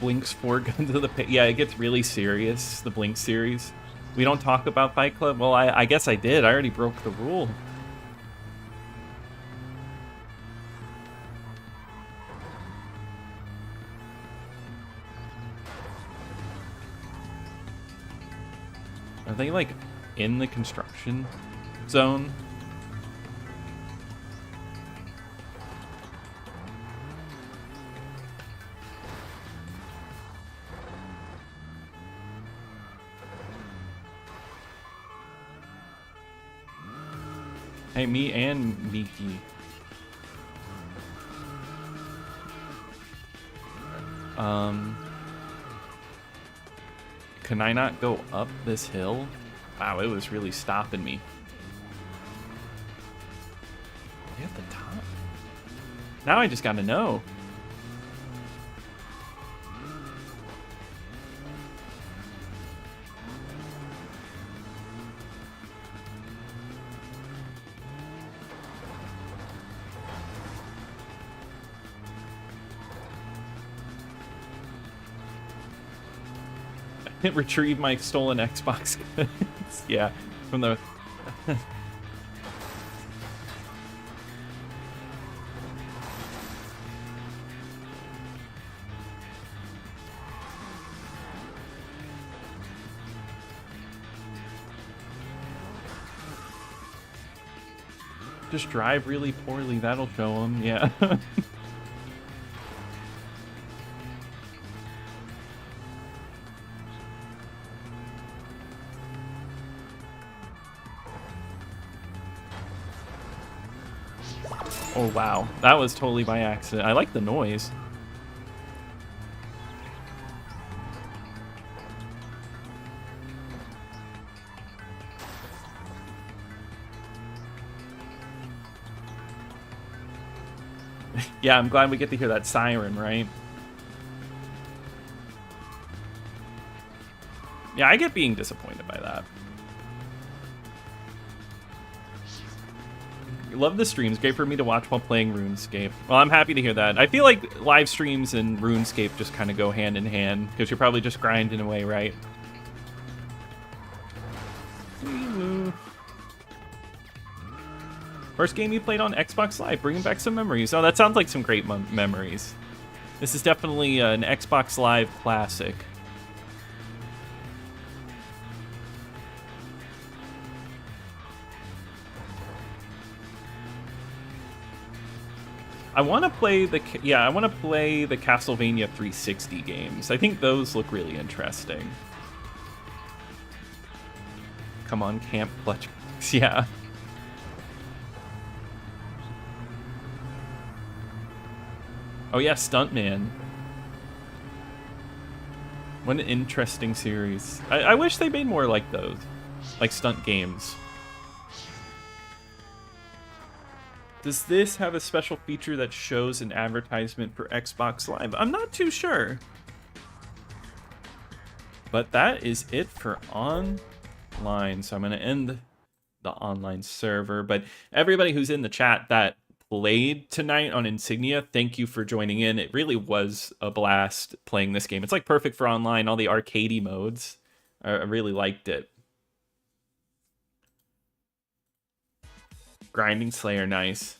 [SPEAKER 1] Blink's 4 guns to the pit. Yeah, it gets really serious, the Blink series. We don't talk about Fight Club? Well, I guess I did. I already broke the rule. Are they, like, in the construction zone? Hey, me and Miki. Can I not go up this hill? Wow, it was really stopping me. Are we at the top? Now I just gotta know. Retrieve my stolen Xbox goods. Yeah, from the... Just drive really poorly, that'll show them, yeah. Oh wow, that was totally by accident. I like the noise. Yeah, I'm glad we get to hear that siren, right? Yeah, I get being disappointed by that. Love the streams. Great for me to watch while playing RuneScape. Well, I'm happy to hear that. I feel like live streams and RuneScape just kind of go hand in hand because you're probably just grinding away, right? First game you played on Xbox Live, bringing back some memories. Oh, that sounds like some great memories. This is definitely an Xbox Live classic. I want to play the Castlevania 360 games. I think those look really interesting. Come on, Camp Clutch. Yeah. Oh yeah, Stuntman. What an interesting series. I wish they made more like those. Like stunt games. Does this have a special feature that shows an advertisement for Xbox Live? I'm not too sure. But that is it for online. So I'm going to end the online server. But everybody who's in the chat that played tonight on Insignia, thank you for joining in. It really was a blast playing this game. It's like perfect for online, all the arcadey modes. I really liked it. Grinding Slayer, nice.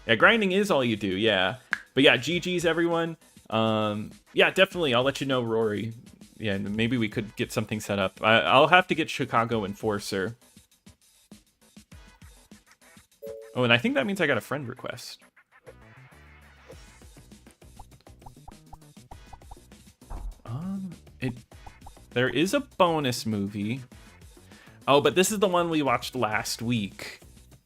[SPEAKER 1] Yeah, grinding is all you do, yeah. But yeah, GG's everyone. Yeah, definitely, I'll let you know, Rory. Yeah, maybe we could get something set up. I'll have to get Chicago Enforcer. Oh, and I think that means I got a friend request. There is a bonus movie. Oh, but this is the one we watched last week.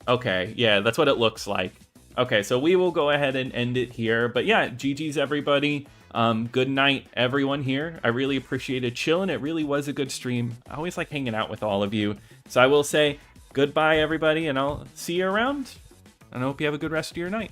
[SPEAKER 1] Okay, yeah, that's what it looks like. Okay, so we will go ahead and end it here. But yeah, GG's everybody. Good night, everyone here. I really appreciated chilling. It really was a good stream. I always like hanging out with all of you. So I will say goodbye, everybody, and I'll see you around. And I hope you have a good rest of your night.